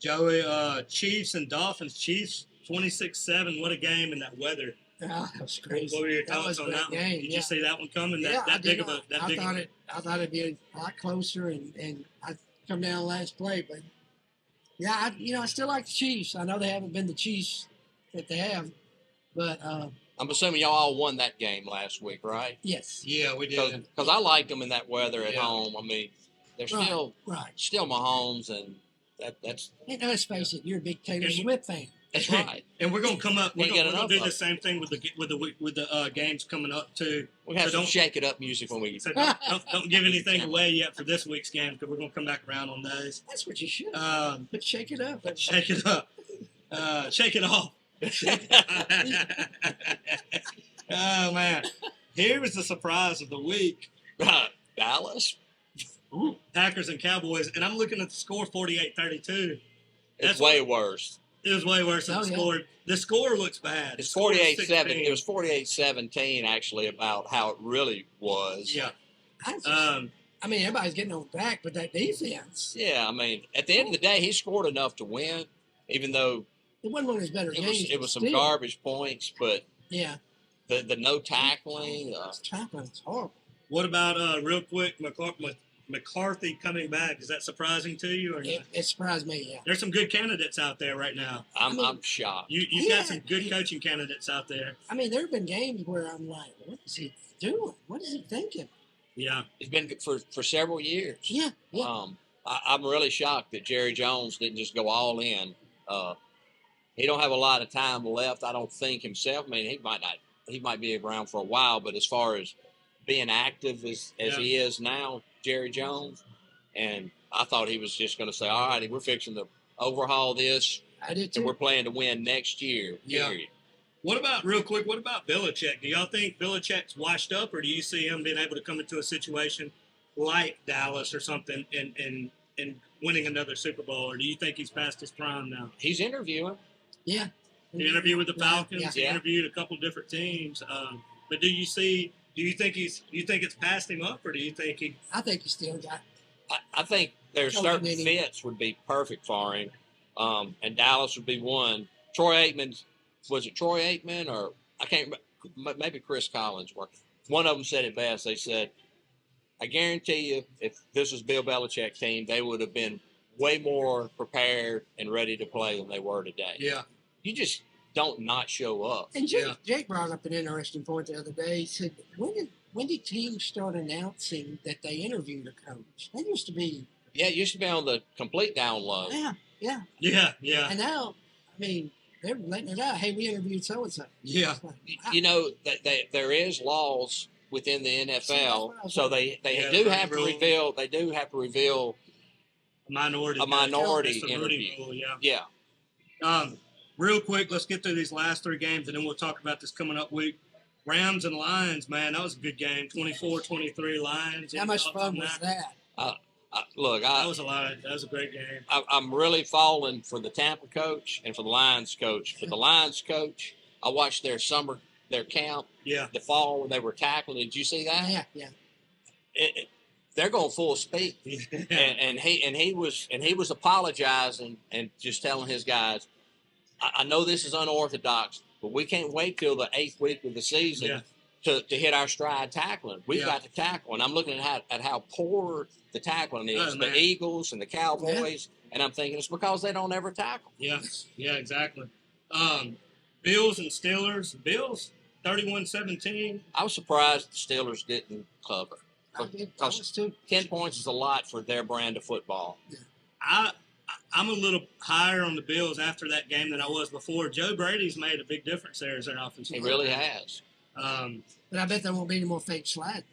Joey, Chiefs and Dolphins. Chiefs 26-7. What a game in that weather. Ah, that was crazy. What were your That thoughts was a on great that one? game, Did yeah. you see that one coming? Yeah, I That did big of a not. that I big thought of a I thought it'd be a lot closer, and I'd come down last play. But yeah, I still like the Chiefs. I know they haven't been the Chiefs that they have, but I'm assuming y'all all won that game last week, right? yes, Yeah, we did. Because I liked them in that weather at Yeah. home. I mean, they're right, right. still Mahomes, and that's And let's face it, you're a big Taylor And- Swift fan. That's right. And we're gonna come up. We're Can't get gonna enough do of the it. same thing with the games coming up too. We have So some don't- shake it up music when we. So don't give anything away yet for this week's game because we're gonna come back around on those. That's what you should. But Shake it up. shake it up. Shake it off. Oh man, here was the surprise of the week. Dallas. Packers and Cowboys, and I'm looking at the score 48-32. It's way worse. It was way worse than the score. The score looks bad. It's The score is 48-7. 16. It was 48-17 actually about how it really was. Yeah. I mean, everybody's getting on back, but that defense. Yeah, I mean, at the end of the day, he scored enough to win, even though It wasn't one of his better games. it was some still. garbage points, but Yeah. the no tackling. Tackling is horrible. What about real quick, McCarthy coming back? Is that surprising to you? Or not? It surprised me, yeah. There's some good candidates out there right now. I'm shocked. You've got some good coaching candidates out there. I mean, there have been games where I'm like, what is he doing? What is he thinking? Yeah. It's been for several years. Yeah, yeah. I'm really shocked that Jerry Jones didn't just go all in. He don't have a lot of time left, I don't think himself. I mean, he might be around for a while, but as far as being active as he is now, Jerry Jones, and I thought he was just going to say, all right, we're fixing to overhaul this, I did and too. we're playing to win next year, period. What about Belichick? Do y'all think Belichick's washed up, or do you see him being able to come into a situation like Dallas or something and winning another Super Bowl, or do you think he's past his prime now? He's interviewing. Yeah. He interviewed with the Falcons. He Yeah. interviewed a couple different teams. But do you think it's passed him up, or do you think he? I think he still got. I think there's Coaching certain meeting. fits would be perfect for him, and Dallas would be one. Troy Aikman, was it Troy Aikman or I can't remember, maybe Chris Collinsworth. One of them said it best. They said, I guarantee you, if this was Bill Belichick's team, they would have been way more prepared and ready to play than they were today. Yeah. You just don't not show up. And Jake brought up an interesting point the other day. He said, when did teams start announcing that they interviewed a coach? That used to be. Yeah, it used to be on the complete down low. Yeah. And now, I mean, they're letting it out. Hey, we interviewed so and so. Yeah. You know, there is laws within the NFL, so they Yeah, do the have to rule. reveal. They do have to reveal A minority. a minority That's the Rudy interview. rule, yeah. Yeah. Real quick, let's get through these last three games, and then we'll talk about this coming up week. Rams and Lions, man, that was a good game. 24-23 Lions. How much fun was that? Look, That was a great game. I'm really falling for the Tampa coach and for the Lions coach. For the Lions coach, I watched their camp, Yeah. the fall when they were tackling. Did you see that? Yeah. They're going full speed, and he was apologizing and just telling his guys, I know this is unorthodox, but we can't wait till the 8th week of the season to hit our stride tackling. We've got to tackle, and I'm looking at how poor the tackling is. The Eagles and the Cowboys, and I'm thinking it's because they don't ever tackle. Yeah, exactly. Bills and Steelers. Bills 31-17. I was surprised the Steelers didn't cover. I was too. 10 points is a lot for their brand of football. I'm a little higher on the Bills after that game than I was before. Joe Brady's made a big difference there as their offensive. He really has. But I bet there won't be any more fake slide.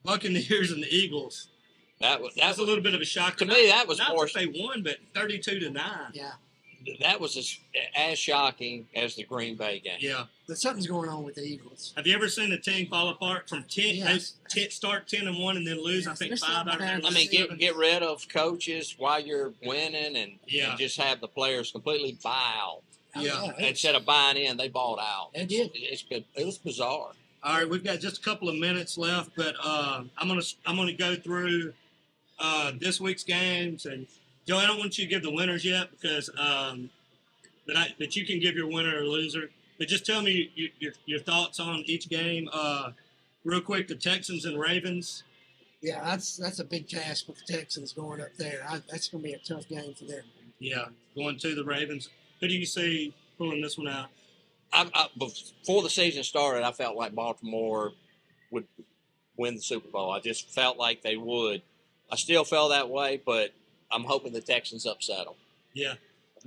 Buccaneers and the Eagles. That's a little bit of a shock to me. That was not more. that they won, but 32-9. Yeah. That was as shocking as the Green Bay game. Yeah. But something's going on with the Eagles. Have you ever seen a team fall apart from 10? Yes. They start 10-1 and then lose. I think There's 5 out of something their bad. I last mean, seven. get rid of coaches while you're winning, and just have the players completely buy out. Yeah. Instead of buying in, they bought out. They did. It was bizarre. All right, we've got just a couple of minutes left, but I'm gonna go through this week's games. And Joe, I don't want you to give the winners yet because but you can give your winner or loser. But just tell me your thoughts on each game. Real quick, the Texans and Ravens. Yeah, that's a big task with the Texans going up there. That's going to be a tough game for them. Yeah, going to the Ravens. Who do you see pulling this one out? Before the season started, I felt like Baltimore would win the Super Bowl. I just felt like they would. I still felt that way, but I'm hoping the Texans upset them. Yeah.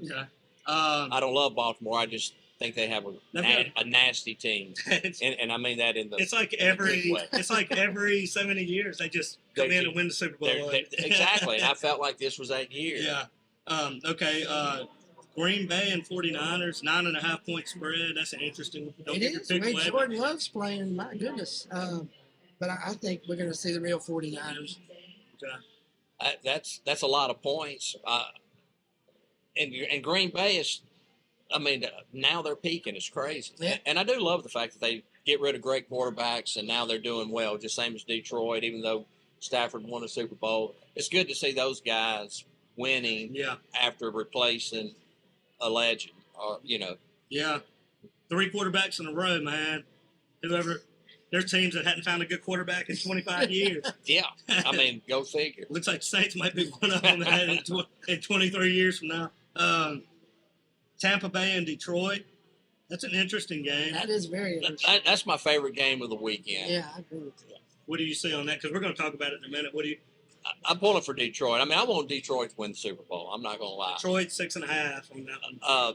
Okay. I don't love Baltimore. I just think they have a nasty team, and I mean that in the. It's like in a good every way. it's like every so many years they just come in and win the Super Bowl. Exactly, and I felt like this was that year. Yeah. Okay. Green Bay and 49ers, 9.5 point spread. That's an interesting. Don't It get your is. pick I mean, away. Jordan loves playing. My goodness. But I think we're going to see the real 49ers. Okay. That's a lot of points. And Green Bay is, I mean, now they're peaking. It's crazy. Yeah. And I do love the fact that they get rid of great quarterbacks, and now they're doing well, just same as Detroit, even though Stafford won a Super Bowl. It's good to see those guys winning after replacing a legend, or, you know. Yeah. 3 quarterbacks in a row, man. There's teams that hadn't found a good quarterback in 25 years. Yeah. I mean, go figure. Looks like the Saints might be one of them in 23 years from now. Tampa Bay and Detroit. That's an interesting game. That is very interesting. That's my favorite game of the weekend. Yeah, I agree with you. What do you see on that? Because we're going to talk about it in a minute. I'm pulling for Detroit. I mean, I want Detroit to win the Super Bowl. I'm not going to lie. Detroit 6.5 on that one.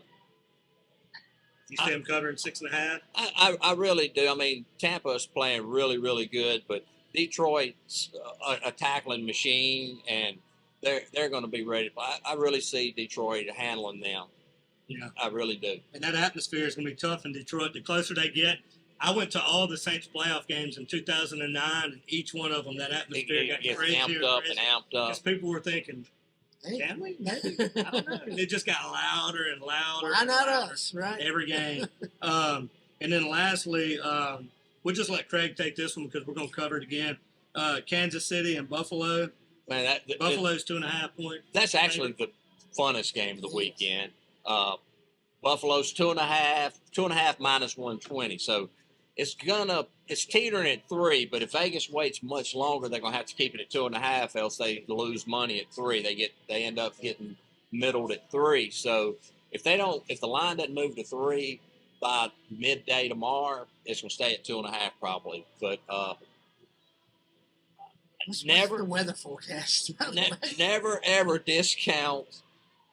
You see them covering 6.5? I really do. I mean, Tampa's playing really, really good, but Detroit's a tackling machine, and they're going to be ready. I really see Detroit handling them. Yeah, I really do. And that atmosphere is going to be tough in Detroit. The closer they get, I went to all the Saints playoff games in 2009, and each one of them, that atmosphere got crazier amped up and amped up. Because people were thinking, Hey, can we? maybe. I don't know. It just got louder and louder. Why and not louder us, right? every game. And then lastly, we'll just let Craig take this one because we're going to cover it again. Kansas City and Buffalo. Man, Buffalo's 2.5 point. That's actually the funnest game of the weekend. Buffalo's 2.5 minus 120. So it's teetering at 3, but if Vegas waits much longer, they're gonna have to keep it at 2.5, else they lose money at 3. They end up getting middled at 3. So if the line doesn't move to 3 by midday tomorrow, it's gonna stay at 2.5 probably. But What's never the weather forecast? never ever discount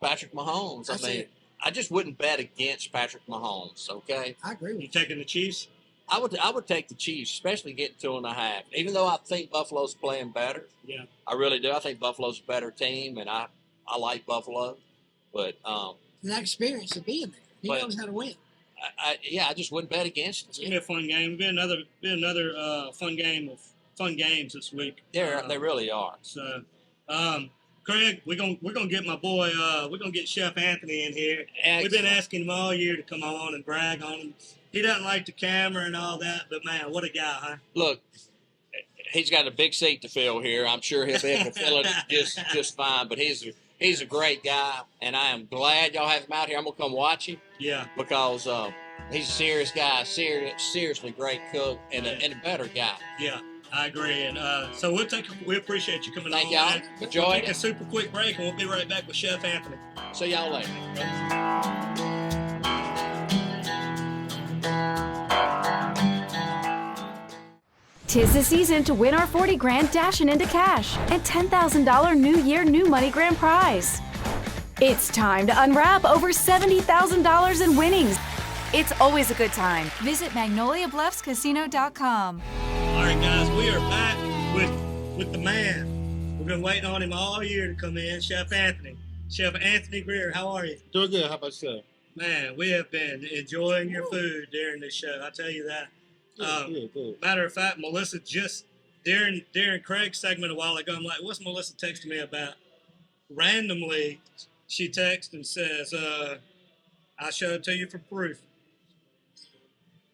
Patrick Mahomes. I mean, I just wouldn't bet against Patrick Mahomes. Okay, I agree with You taking the Chiefs? I would take the Chiefs, especially getting 2.5. Even though I think Buffalo's playing better, Yeah. I really do. I think Buffalo's a better team, and I like Buffalo. But that experience of being there. He But- knows how to win. I just wouldn't bet against It's it. gonna be a fun game. It'll be another fun game of fun games this week. They really are. So, Craig, we're gonna get my boy. We're gonna get Chef Anthony in here. We've been asking him all year to come on and brag on him. He doesn't like the camera and all that, but man, what a guy, huh? Look, he's got a big seat to fill here. I'm sure he'll be able to fill it just fine. But he's a great guy, and I am glad y'all have him out here. I'm gonna come watch him. Yeah. Because he's a serious guy, seriously great cook, and a better guy. Yeah, I agree. And so we appreciate you coming Thank on. y'all. man. Enjoy We'll take it. a super quick break, and we'll be right back with Chef Anthony. See y'all later. 'Tis the season to win our 40 grand dashing into cash and $10,000 New Year New Money grand prize. It's time to unwrap over $70,000 in winnings. It's always a good time. Visit MagnoliaBluffsCasino.com. All right, guys, we are back with the man. We've been waiting on him all year to come in, Chef Anthony. Chef Anthony Greer, how are you? Doing good. How about yourself? Man, we have been enjoying your food during this show. I tell you that. Good. Matter of fact, Melissa just during Craig's segment a while ago, I'm like, what's Melissa texting me about? Randomly, she texts and says, I'll show it to you for proof.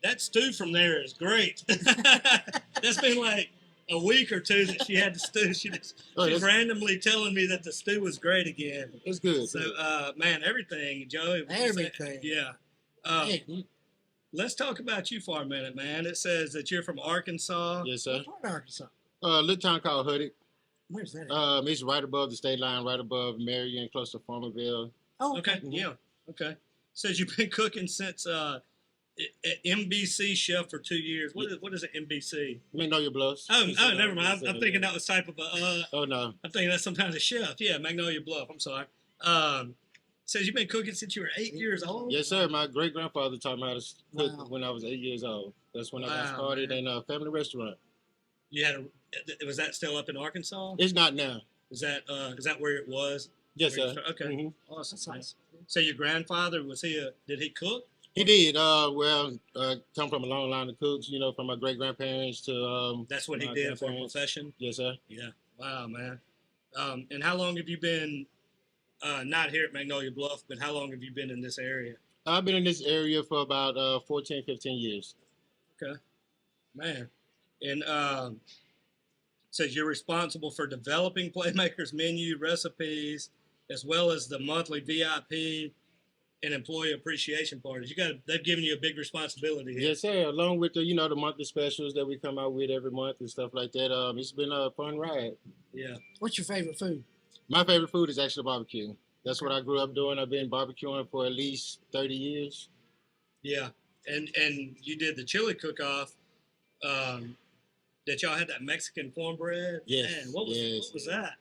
That stew from there is great. That's been like a week or two that she had the stew. She's randomly telling me that the stew was great again. It's good. So, man, everything, Joey. Everything. Yeah. Hey, Let's talk about you for a minute, man. It says that you're from Arkansas. Yes, sir. what part of Arkansas? Little town called Huddick. Where's that at? It's right above the state line, right above Marion, close to Farmerville. Oh, Okay, yeah, okay. Says you've been cooking since MBC chef for 2 years. What is it, MBC? Magnolia Bluffs. Oh, never mind. I'm thinking that was type of a. Oh no. I'm thinking that's sometimes a chef. Yeah, Magnolia Bluff. I'm sorry. says you've been cooking since you were 8 years old? Yes, sir. My great-grandfather taught me how to cook Wow. when I was 8 years old. That's when I got Wow, started man. in a family restaurant. You had was that still up in Arkansas? It's not now. Is that where it was? Yes, Where you sir. Okay, Mhm. awesome. Man. So your grandfather did he cook? He did. Come from a long line of cooks, you know, from my great-grandparents to That's what he my did for a grandparents. profession. Yes, sir. Yeah. Wow, man. And how long have you been not here at Magnolia Bluff, but how long have you been in this area? I've been in this area for about 14, 15 years. Okay, man. And says you're responsible for developing Playmakers menu recipes, as well as the monthly VIP and employee appreciation parties. They've given you a big responsibility here. Yes, sir. Along with the monthly specials that we come out with every month and stuff like that. It's been a fun ride. Yeah. What's your favorite food? My favorite food is actually barbecue. That's what I grew up doing. I've been barbecuing for at least 30 years. Yeah. And you did the chili cook-off. That y'all had that Mexican cornbread. Yes. Man, what was that?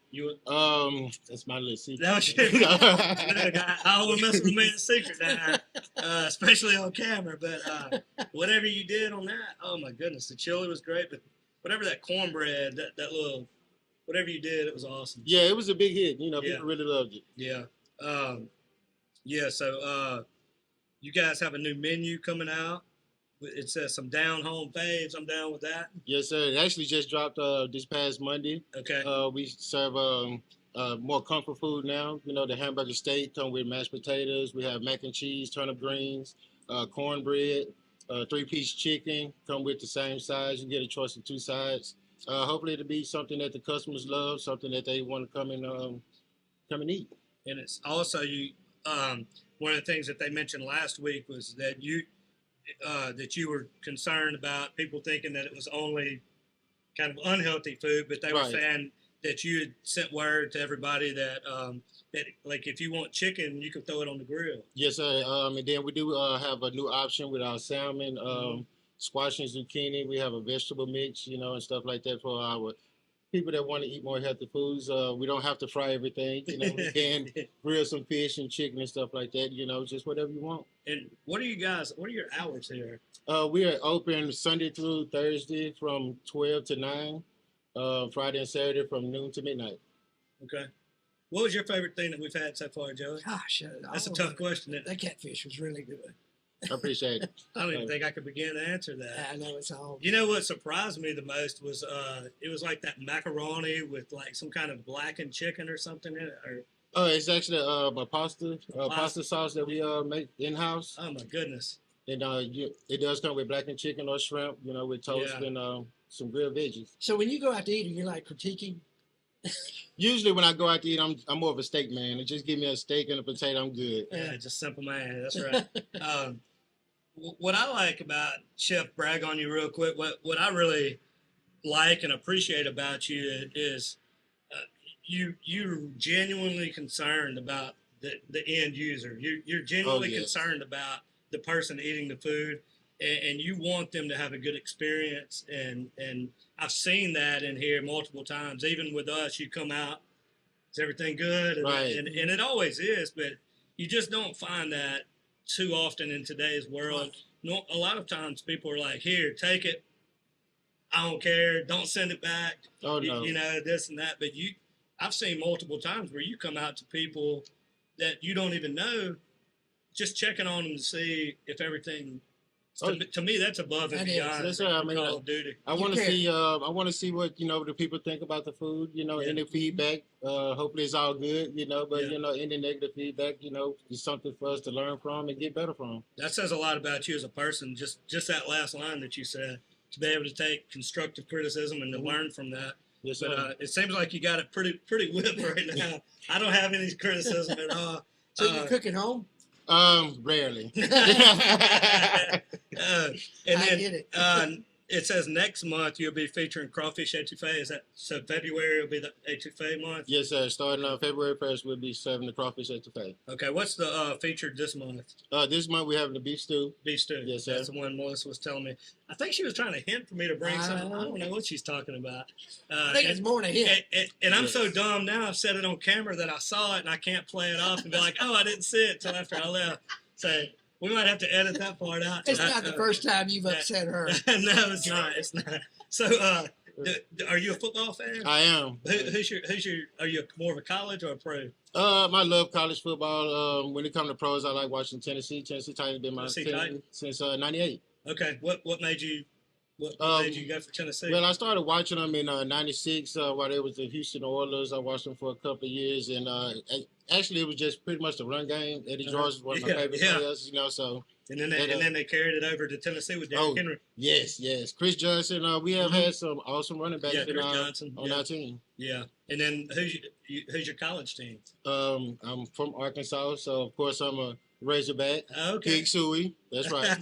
That's my little secret. That was your, look, I always mess with man's secret now, especially on camera. But whatever you did on that, oh my goodness, the chili was great. But whatever that cornbread, that little, whatever you did, it was awesome. Yeah, it was a big hit. You know, Yeah. people really loved it. Yeah. So you guys have a new menu coming out. It says some down home faves. I'm down with that. Yes, sir. It actually just dropped this past Monday. Okay. We serve more comfort food now. You know, the hamburger steak come with mashed potatoes. We have mac and cheese, turnip greens, cornbread, 3-piece chicken come with the same size. You get a choice of 2 sides. Hopefully it'll be something that the customers love, something that they want to come and eat. And it's also one of the things that they mentioned last week was that you were concerned about people thinking that it was only kind of unhealthy food, but they were Right. saying that you had sent word to everybody that like if you want chicken, you can throw it on the grill. Yes, sir. And then we do have a new option with our salmon, squash and zucchini. We have a vegetable mix, you know, and stuff like that for our people that want to eat more healthy foods. We don't have to fry everything. You know, we can grill some fish and chicken and stuff like that. You know, just whatever you want. And what are your hours here? We are open Sunday through Thursday from 12 to 9, Friday and Saturday from noon to midnight. Okay. What was your favorite thing that we've had so far, Joey? Gosh, That's a tough question. That catfish was really good. I appreciate it. I don't even think I could begin to answer that. I know it's all. You know what surprised me the most was it was like that macaroni with like some kind of blackened chicken or something in it. Or It's actually a pasta sauce that we make in house, oh my goodness. and it does come with blackened chicken or shrimp, you know, with toast Yeah. and some grilled veggies. So when you go out to eat, are you like critiquing? Usually when I go out to eat, I'm more of a steak man. And just give me a steak and a potato, I'm good. Yeah, just simple man. That's right. What I like about Chef, brag on you real quick. What I really like and appreciate about you is you're genuinely concerned about the end user. You're genuinely yes. concerned about the person eating the food, and you want them to have a good experience. And I've seen that in here multiple times. Even with us, you come out, is everything good? And, Right. and it always is, but you just don't find that too often in today's world. No, a lot of times people are like, here, take it. I don't care. Don't send it back. Oh, no. You know, this and that. But I've seen multiple times where you come out to people that you don't even know, just checking on them to see if everything. To me, that's above and That is. beyond That's right. I mean, Call of Duty. I want to see. I want to see what the people think about the food. You know, Yeah. any feedback. Hopefully, it's all good. You know, but Yeah. any negative feedback, is something for us to learn from and get better from. That says a lot about you as a person. Just that last line that you said, to be able to take constructive criticism and to learn from that. Yes, sir. But it seems like you got it pretty whipped right now. I don't have any criticism at all. So you cook at home? Rarely. And I then, get it. it says next month you'll be featuring crawfish etouffee. Is that so? February will be the etouffee month. Yes, sir. Starting on February 1st, we'll be serving the crawfish etouffee. Okay, what's the featured this month? This month we're having the beef stew. Beef stew. Yes, sir. That's the one Melissa was telling me. I think she was trying to hint for me to bring something. I don't know what she's talking about. I think it's more than him. And I'm so dumb now. I've said it on camera that I saw it and I can't play it off and be like, oh, I didn't see it until after I left. So we might have to edit that part out. It's not the first time you've upset her. No, it's not. It's not. So, are you a football fan? I am. Are you more of a college or a pro? I love college football. When it comes to pros, I like watching Tennessee. Tennessee Titans been my team since '98. Okay, what made you made you go for Tennessee? Well, I started watching them in '96 while they was the Houston Oilers. I watched them for a couple of years, and actually it was just pretty much the run game. Eddie George was one of my favorite players, you know. So. And then they carried it over to Tennessee with Derrick Henry. Yes. Chris Johnson. We have had some awesome running backs on our team. Yeah. And then who's your college team? I'm from Arkansas, so of course I'm a Razorback. Okay. Big Suey. That's right.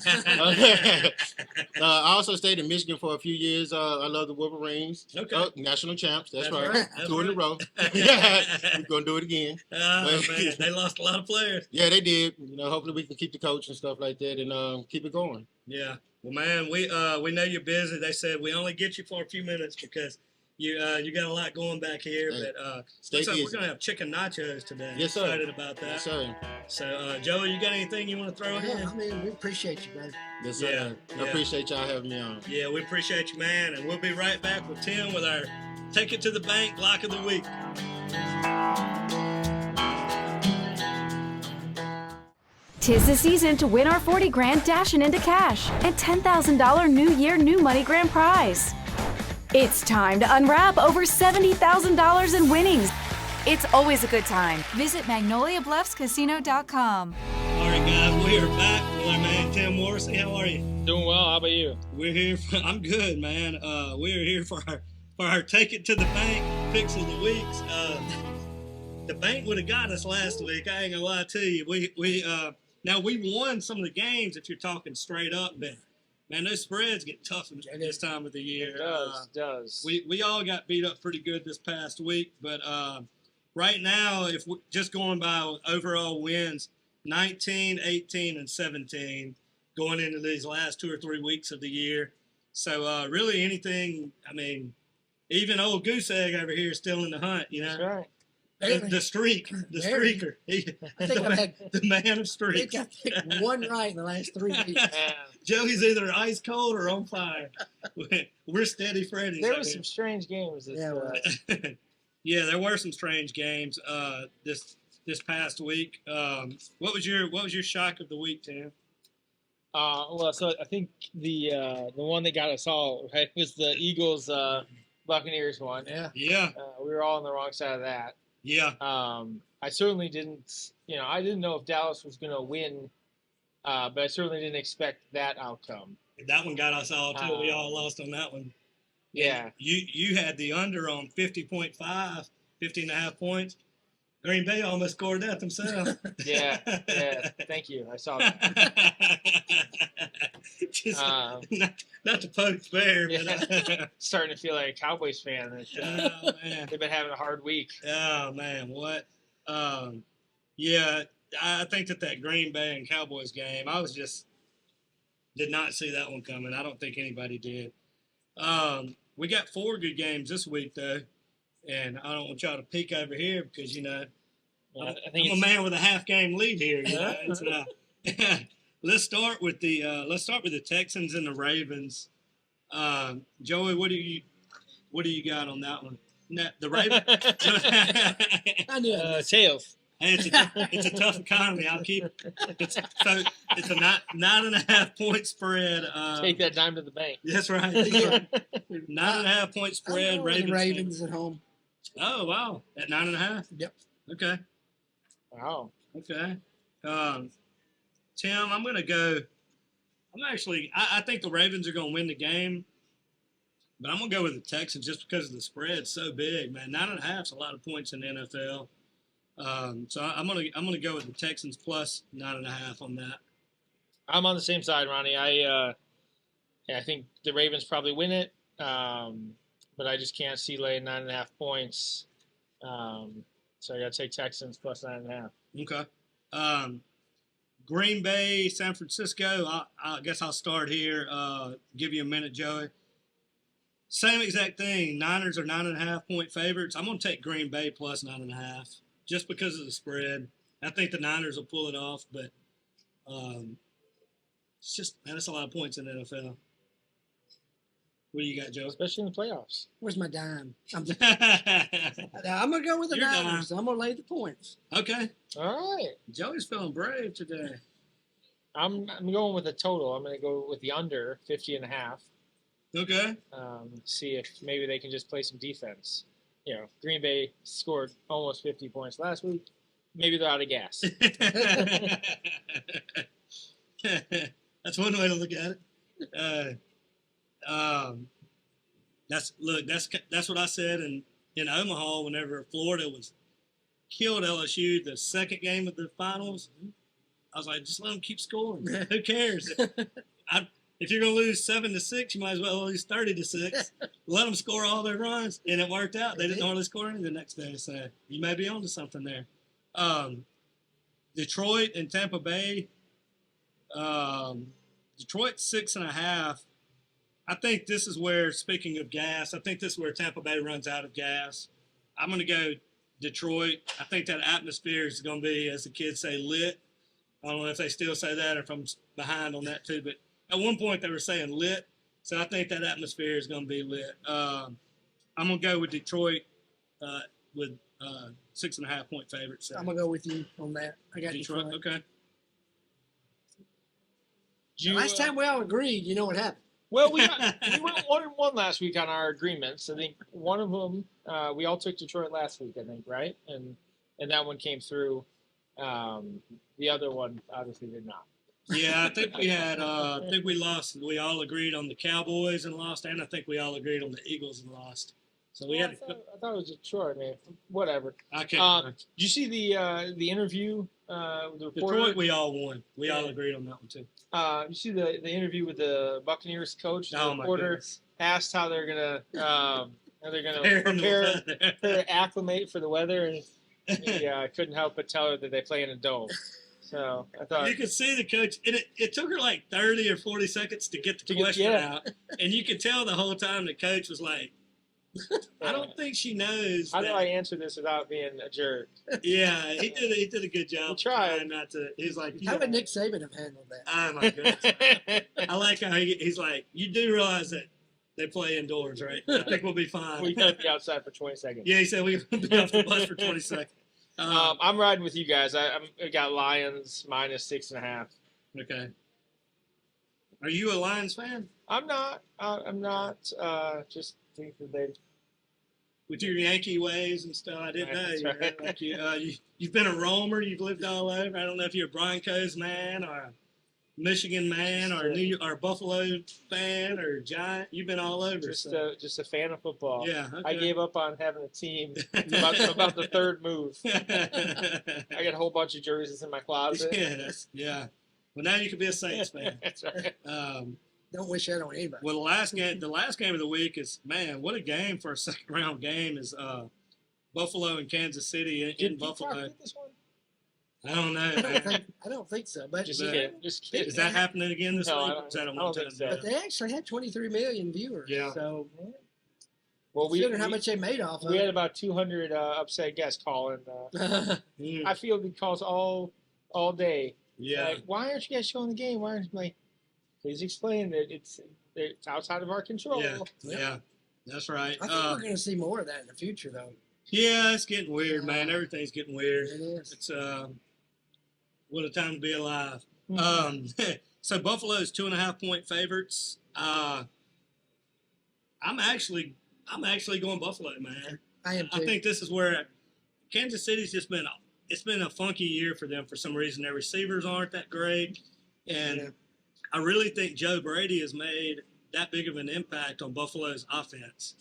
I also stayed in Michigan for a few years. I love the Wolverines. Okay. National champs. That's right. That's 2 in a row. We're gonna do it again. Oh man, they lost a lot of players. Yeah, they did. Hopefully we can keep the coach and stuff like that, and keep it going. Yeah. Well, man, we know you're busy. They said we only get you for a few minutes because you got a lot going back here. Hey, but stay busy. We're gonna have chicken nachos today. Yes, sir. Excited about that. Yes, sir. So, Joey, you got anything you want to throw in? I mean, we appreciate you, brother. Yes, sir. I appreciate y'all having me on. Yeah, we appreciate you, man. And we'll be right back with Tim with our Take It to the Bank Lock of the Week. 'Tis the season to win our 40 grand dashing into cash and $10,000 New Year New Money grand prize. It's time to unwrap over $70,000 in winnings. It's always a good time. Visit MagnoliaBluffsCasino.com. All right, guys, we are back with our man Tim Morrissey. How are you? Doing well. How about you? We're here. I'm good, man. We're here for our Take It to the Bank picks of the weeks. The bank would have got us last week. I ain't gonna lie to you. Now we won some of the games. If you're talking straight up, but man, those spreads get tough at this time of the year. It does. We all got beat up pretty good this past week, but right now, if we're just going by overall wins, 19, 18, and 17 going into these last 2 or 3 weeks of the year. So really anything, I mean, even old Goose Egg over here is still in the hunt, you know? That's right. The streaker. The man of streaks. I think I picked one right in the last 3 weeks. Joey's either ice cold or on fire. We're steady Freddy's. There were some strange games. Yeah, there were some strange games this past week. What was your shock of the week, Tim? Well, so I think the one that got us all right was the Eagles Buccaneers one. Yeah. We were all on the wrong side of that. Yeah. I certainly didn't. I didn't know if Dallas was going to win, but I certainly didn't expect that outcome. That one got us all too. We all lost on that one. Yeah. You had the under on 50.5, 50.5 points. Green Bay almost scored that themselves. Yeah. Thank you. I saw that. Just, not to poke bear, but starting to feel like a Cowboys fan. Oh man, they've been having a hard week. Oh man, what? Yeah, I think that Green Bay and Cowboys game, I did not see that one coming. I don't think anybody did. We got 4 good games this week though. And I don't want y'all to peek over here because, I'm a man with a half-game lead here. Let's start with the Texans and the Ravens. Joey, what do you got on that one? The Ravens. I knew it. Tails. Hey, it's a tough economy. It's a 9.5 point spread. Take that dime to the bank. That's right. 9.5 point spread. Ravens at home. Oh wow, at 9.5. Yep. Okay. Wow. Okay. Tim, I'm gonna go. I think the Ravens are gonna win the game, but I'm gonna go with the Texans just because of the spread's so big, man. 9.5 is a lot of points in the NFL. So I'm gonna go with the Texans plus 9.5 on that. I'm on the same side, Ronnie. I think the Ravens probably win it, but I just can't see laying 9.5 points. So I got to take Texans plus 9.5. Okay. Green Bay, San Francisco. I guess I'll start here. Give you a minute, Joey. Same exact thing. Niners are 9.5 point favorites. I'm going to take Green Bay plus 9.5 just because of the spread. I think the Niners will pull it off, but it's just, man, that's a lot of points in the NFL. What do you got, Joe? Especially in the playoffs. Where's my dime? I'm going to go with the Niners. I'm going to lay the points. Okay. All right. Joey's feeling brave today. I'm going with a total. I'm going to go with the under 50.5. Okay. See if maybe they can just play some defense. You know, Green Bay scored almost 50 points last week. Maybe they're out of gas. That's one way to look at it. That's what I said in Omaha whenever Florida was killed LSU the second game of the finals. I was like, just let them keep scoring. Who cares? If you're gonna lose 7-6, you might as well lose 30-6. Let them score all their runs, and it worked out. They didn't hardly score anything the next day, so you may be onto something there. Detroit and Tampa Bay. Detroit 6.5. I think this is where, speaking of gas, I think this is where Tampa Bay runs out of gas. I'm going to go Detroit. I think that atmosphere is going to be, as the kids say, lit. I don't know if they still say that or if I'm behind on that too, but at one point they were saying lit. So I think that atmosphere is going to be lit. I'm going to go with Detroit with 6.5 point favorites. I'm going to go with you on that. I got Detroit. Okay. Last time we all agreed, you know what happened. Well, we went 1-1 last week on our agreements. I think one of them, we all took Detroit last week, I think, right? And that one came through. The other one obviously did not. Yeah, I think we had. I think we lost. We all agreed on the Cowboys and lost, and I think we all agreed on the Eagles and lost. So we had. I thought it was Detroit, man. Whatever. Okay. Did you see the interview with the reporter? Detroit, we all won. We all agreed on that one too. You see the interview with the Buccaneers coach? The reporter asked how they're gonna prepare, acclimate for the weather, and he couldn't help but tell her that they play in a dome. So I thought you could see the coach. It took her like 30 or 40 seconds to get the question out, and you could tell the whole time the coach was like, "I don't think she knows." How do I answer this without being a jerk? Yeah, he did a good job. He tried not to. He's like, how would Nick Saban have handled that? Oh my goodness! I like how he's like, you do realize that they play indoors, right? I think we'll be fine. We gotta be outside for 20 seconds. Yeah, he said we'll be off the bus for 20 seconds. I'm riding with you guys. I got Lions minus 6.5. Okay. Are you a Lions fan? I'm not. I'm not. Just think that they. With your Yankee ways and stuff, I didn't know. Right. Like you've been a roamer. You've lived all over. I don't know if you're a Broncos man or a Michigan man or or Buffalo fan or Giant. You've been all over. Just a fan of football. Yeah. Okay. I gave up on having a team about the third move. I got a whole bunch of jerseys in my closet. Yeah. Well, now you can be a Saints fan. That's right. Don't wish that on anybody. Well, the last game of the week is, man, what a game for a second round game is Buffalo and Kansas City in Buffalo. This one? I don't know. I don't think so. But Just kidding. Is that happening again this week? I don't think so. But they actually had 23 million viewers. Yeah. So, well, considering how much they made off of it. We had about 200 upset guests calling. I fielded calls all day. Yeah. Like, why aren't you guys showing the game? Why aren't you like? Please explain that it's outside of our control. Yeah. That's right. I think we're going to see more of that in the future, though. Yeah, it's getting weird, man. Everything's getting weird. It is. It's what a time to be alive. Mm-hmm. So Buffalo's 2.5 point favorites. I'm actually going Buffalo, man. I am too. I think this is where Kansas City's just been. It's been a funky year for them for some reason. Their receivers aren't that great, and I really think Joe Brady has made that big of an impact on Buffalo's offense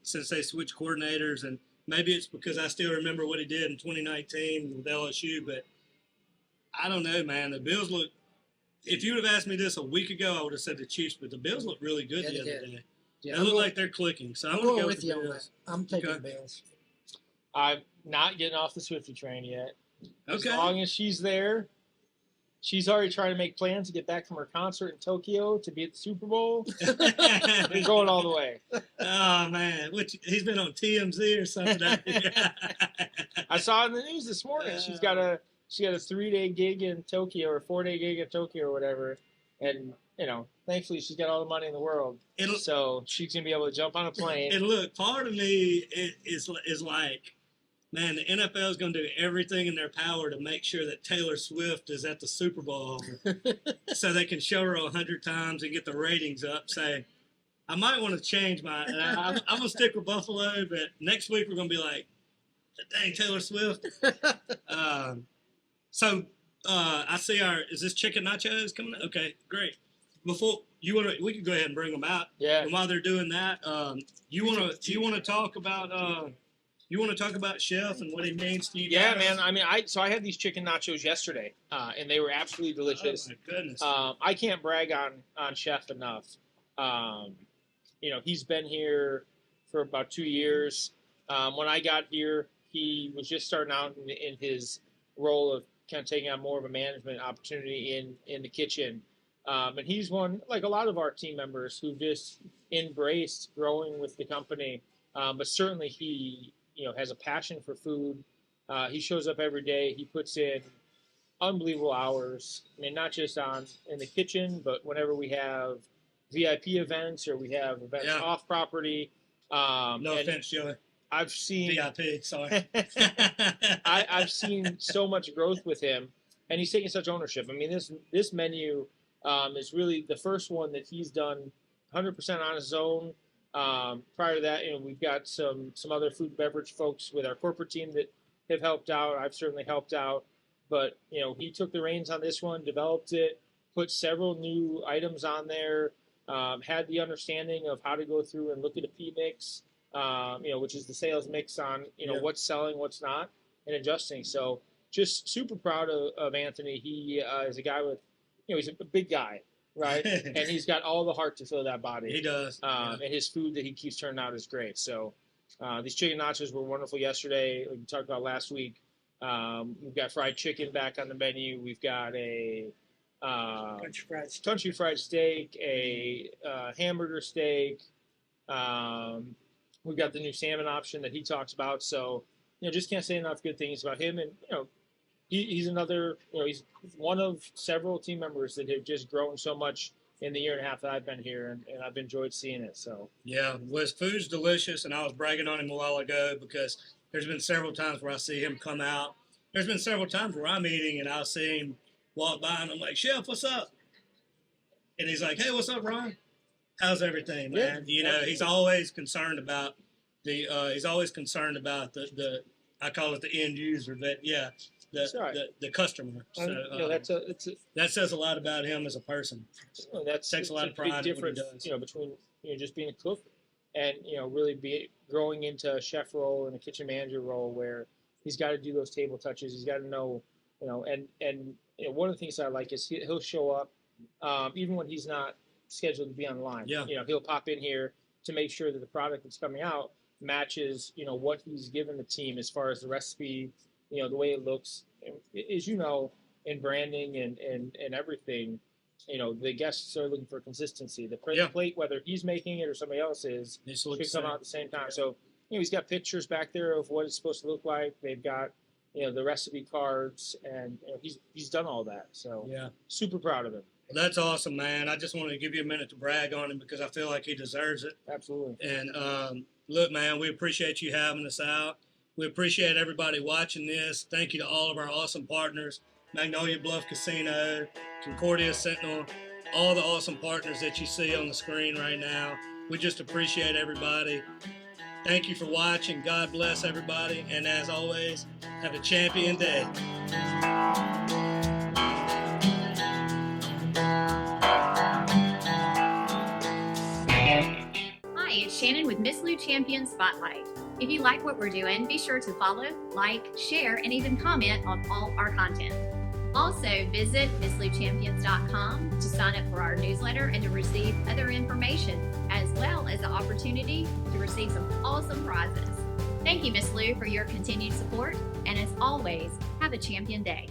since they switched coordinators. And maybe it's because I still remember what he did in 2019 with LSU, but I don't know, man. The Bills look if you would have asked me this a week ago, I would have said the Chiefs, but the Bills look really good Yeah, the they other did. day. Yeah, They look like they're clicking. So I'm I'm going to going go with with the you on that. Bills. I'm taking Okay. Bills. I'm not getting off the Swifty train yet. As Okay. long as she's there, she's already trying to make plans to get back from her concert in Tokyo to be at the Super Bowl. We're going all the way. Oh, man. He's been on TMZ or something. I saw in the news this morning she got a 3-day gig in Tokyo or a 4-day gig in Tokyo or whatever, and thankfully she's got all the money in the world, so she's gonna be able to jump on a plane. And look, part of me is like, man, the NFL is going to do everything in their power to make sure that Taylor Swift is at the Super Bowl so they can show her 100 times and get the ratings up. Say, I might want to change I'm going to stick with Buffalo, but next week we're going to be like, dang, Taylor Swift. I see is this chicken nachos coming up? Okay, great. We could go ahead and bring them out. Yeah. And while they're doing that, you want to talk about Chef and what he means to you guys? Yeah, man. I mean, I had these chicken nachos yesterday, and they were absolutely delicious. Oh my goodness. I can't brag on Chef enough. He's been here for about 2 years. When I got here, he was just starting out in his role of kind of taking on more of a management opportunity in the kitchen. And he's one, like a lot of our team members, who just embraced growing with the company. But certainly he, has a passion for food. He shows up every day. He puts in unbelievable hours. I mean, not just in the kitchen, but whenever we have VIP events or we have events off property. No offense, Joey. I've seen VIP. Sorry. I've seen so much growth with him, and he's taking such ownership. I mean, this menu is really the first one that he's done 100% on his own. Prior to that, we've got some other food and beverage folks with our corporate team that have helped out. I've certainly helped out, but he took the reins on this one, developed it, put several new items on there, had the understanding of how to go through and look at a P-mix, which is the sales mix on what's selling, what's not, and adjusting. So just super proud of Anthony. He is a guy with, he's a big guy. Right, and he's got all the heart to fill that body. He does. And his food that he keeps turning out is great. So these chicken nachos were wonderful yesterday. Like we talked about last week. We've got fried chicken back on the menu. We've got a country fried steak, a hamburger steak. We've got the new salmon option that he talks about. So just can't say enough good things about him. And he's another, he's one of several team members that have just grown so much in the year and a half that I've been here, and I've enjoyed seeing it. So yeah, his food's delicious, and I was bragging on him a while ago because there's been several times where I see him come out. There's been several times where I'm eating and I'll see him walk by, and I'm like, Chef, what's up? And he's like, hey, what's up, Ron? How's everything, man? He's always concerned about the I call it the end user, but yeah. The customer. So, that says a lot about him as a person. Takes a lot of pride in what he does. Between just being a cook and really growing into a chef role and a kitchen manager role where he's got to do those table touches. He's got to know, and one of the things I like is he'll show up even when he's not scheduled to be online. Yeah. He'll pop in here to make sure that the product that's coming out matches what he's given the team as far as the recipe. The way it looks, as in branding and everything, the guests are looking for consistency. The plate, whether he's making it or somebody else is, should come out at the same time. So, he's got pictures back there of what it's supposed to look like. They've got, the recipe cards, and he's done all that. So, super proud of him. Well, that's awesome, man. I just wanted to give you a minute to brag on him because I feel like he deserves it. Absolutely. And look, man, we appreciate you having us out. We appreciate everybody watching this. Thank you to all of our awesome partners, Magnolia Bluff Casino, Concordia Sentinel, all the awesome partners that you see on the screen right now. We just appreciate everybody. Thank you for watching. God bless everybody. And as always, have a champion day. Hi, it's Shannon with Miss Lou Champion Spotlight. If you like what we're doing, be sure to follow, like, share, and even comment on all our content. Also, visit MissLouChampions.com to sign up for our newsletter and to receive other information, as well as the opportunity to receive some awesome prizes. Thank you, Miss Lou, for your continued support, and as always, have a champion day.